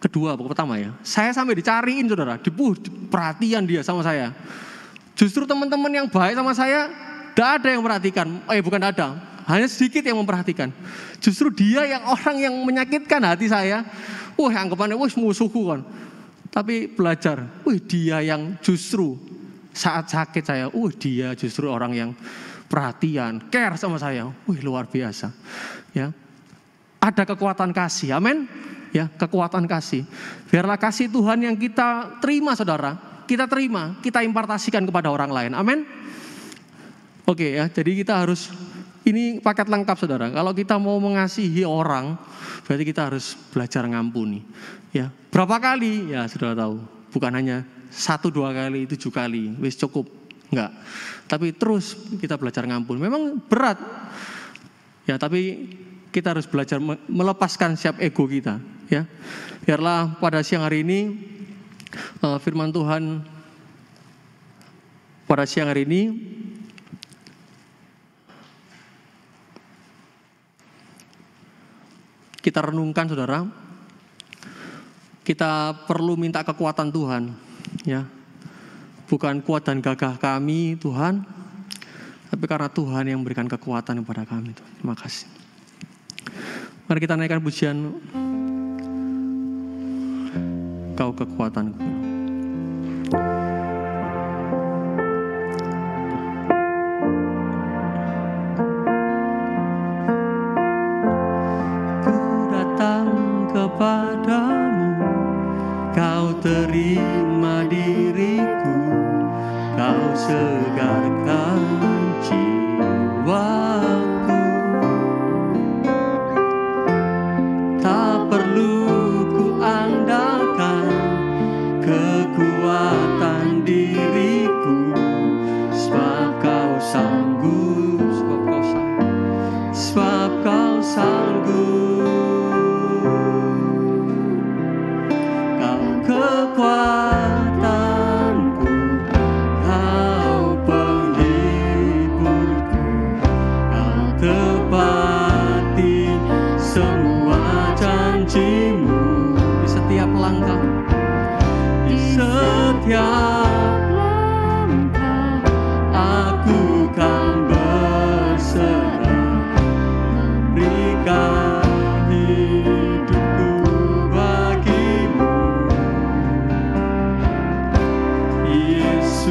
kedua atau pertama ya, saya sampai dicariin saudara, perhatian dia sama saya. Justru teman-teman yang baik sama saya, tidak ada yang memperhatikan. Bukan ada, hanya sedikit yang memperhatikan. Justru dia yang orang yang menyakitkan hati saya. Anggapannya musuhku kan. Tapi belajar, dia yang justru saat sakit saya, dia justru orang yang perhatian, care sama saya. Luar biasa. Ya, ada kekuatan kasih, amin. Ya, kekuatan kasih. Biarlah kasih Tuhan yang kita terima saudara, kita terima, kita impartasikan kepada orang lain. Amin. Oke ya, jadi kita harus, ini paket lengkap saudara. Kalau kita mau mengasihi orang, berarti kita harus belajar ngampuni. Ya, berapa kali? Ya sudah tahu. Bukan hanya 1-2 kali, 7 kali, wis cukup. Enggak. Tapi terus kita belajar ngampuni. Memang berat. Ya, tapi kita harus belajar melepaskan siap ego kita. Ya, biarlah pada siang hari ini firman Tuhan pada siang hari ini kita renungkan saudara. kita perlu minta kekuatan Tuhan, ya. Bukan kuat dan gagah kami, Tuhan, tapi karena Tuhan yang memberikan kekuatan kepada kami. Terima kasih. Mari kita naikkan pujian Kau kekuatanku. Ku datang kepadamu, Kau terima diriku, Kau segarkan jiwaku. Tak perlu ku andalkan kekuatan diriku, sebab Kau sanggup, sebab Kau sanggup. Kau kekuatanku, Kau penghiburku, Kau tepati semua janji-Mu di setiap langkah, di setiap langkah aku kan berserah, memberikan hidupku bagi-Mu, Yesus.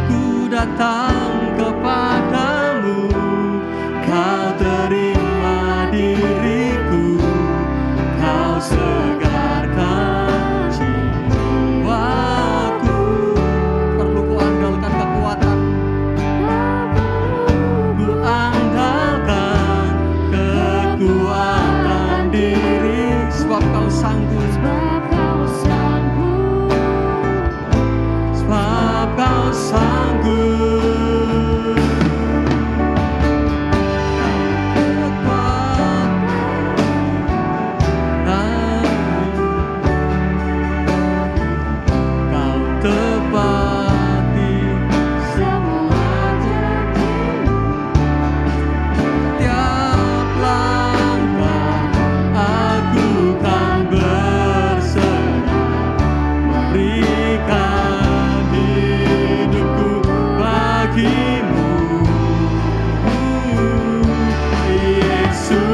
Ku datang kepadamu, Kau terima diriku, Kau segarkan jiwaku. Perlu ku andalkan kekuatan, ku andalkan kekuatan diri, sebab Kau sanggup, sebab Kau sanggup, sebab Kau sanggup. Kau tepati semua janji-Mu, tiap langkah aku kan berserah, memberikan hidupku bagi-Mu, Yesus.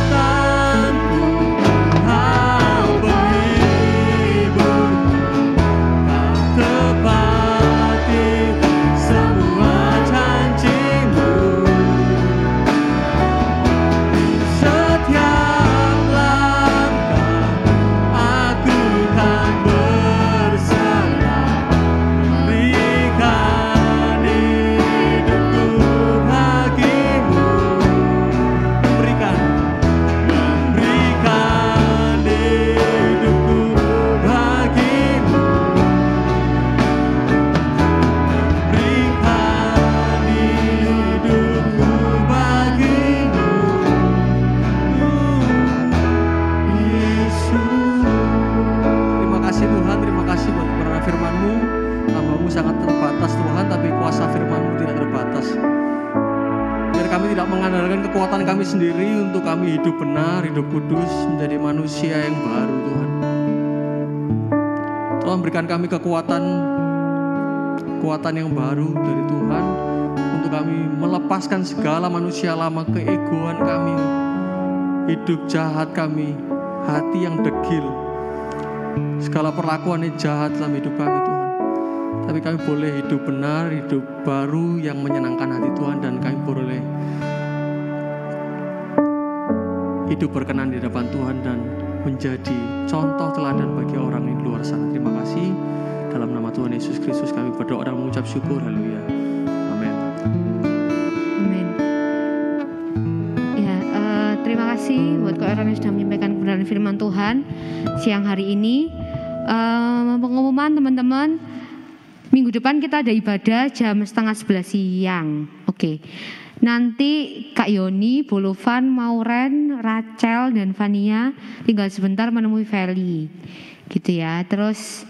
Kekuatanku, Kau penghiburku, Kau tepati semua janji-Mu, setiap langkah aku kan berserah, memberikan hidupku bagi-Mu, memberikan hidupku bagi-Mu, berikan hidupku bagi-Mu, Yesus. Terima kasih Tuhan, terima kasih buat kebenaran firman-Mu. Hamba-Mu sangat terbatas Tuhan, tapi kuasa firman-Mu tidak terbatas. Biar kami tidak mengandalkan kekuatan kami sendiri untuk kami hidup benar, hidup kudus, menjadi manusia yang baru Tuhan. Tuhan berikan kami kekuatan yang baru dari Tuhan, untuk kami melepaskan segala manusia lama, keegoan kami, hidup jahat kami, hati yang degil, segala perlakuan yang jahat dalam hidup kami Tuhan. Tapi kami boleh hidup benar, hidup baru yang menyenangkan hati Tuhan, dan kami boleh hidup berkenan di hadapan Tuhan dan menjadi contoh teladan bagi orang di luar sana. Terima kasih. Dalam nama Tuhan Yesus Kristus kami berdoa dan mengucap syukur. Haleluya. Amin. Amin. Ya, terima kasih buat orang yang sudah menyampaikan kebenaran firman Tuhan siang hari ini. Pengumuman teman-teman, minggu depan kita ada ibadah jam 10:30 siang. Oke. Nanti Kak Yoni, Bolovan, Mauren, Rachel dan Vania tinggal sebentar menemui Feli, gitu ya. Terus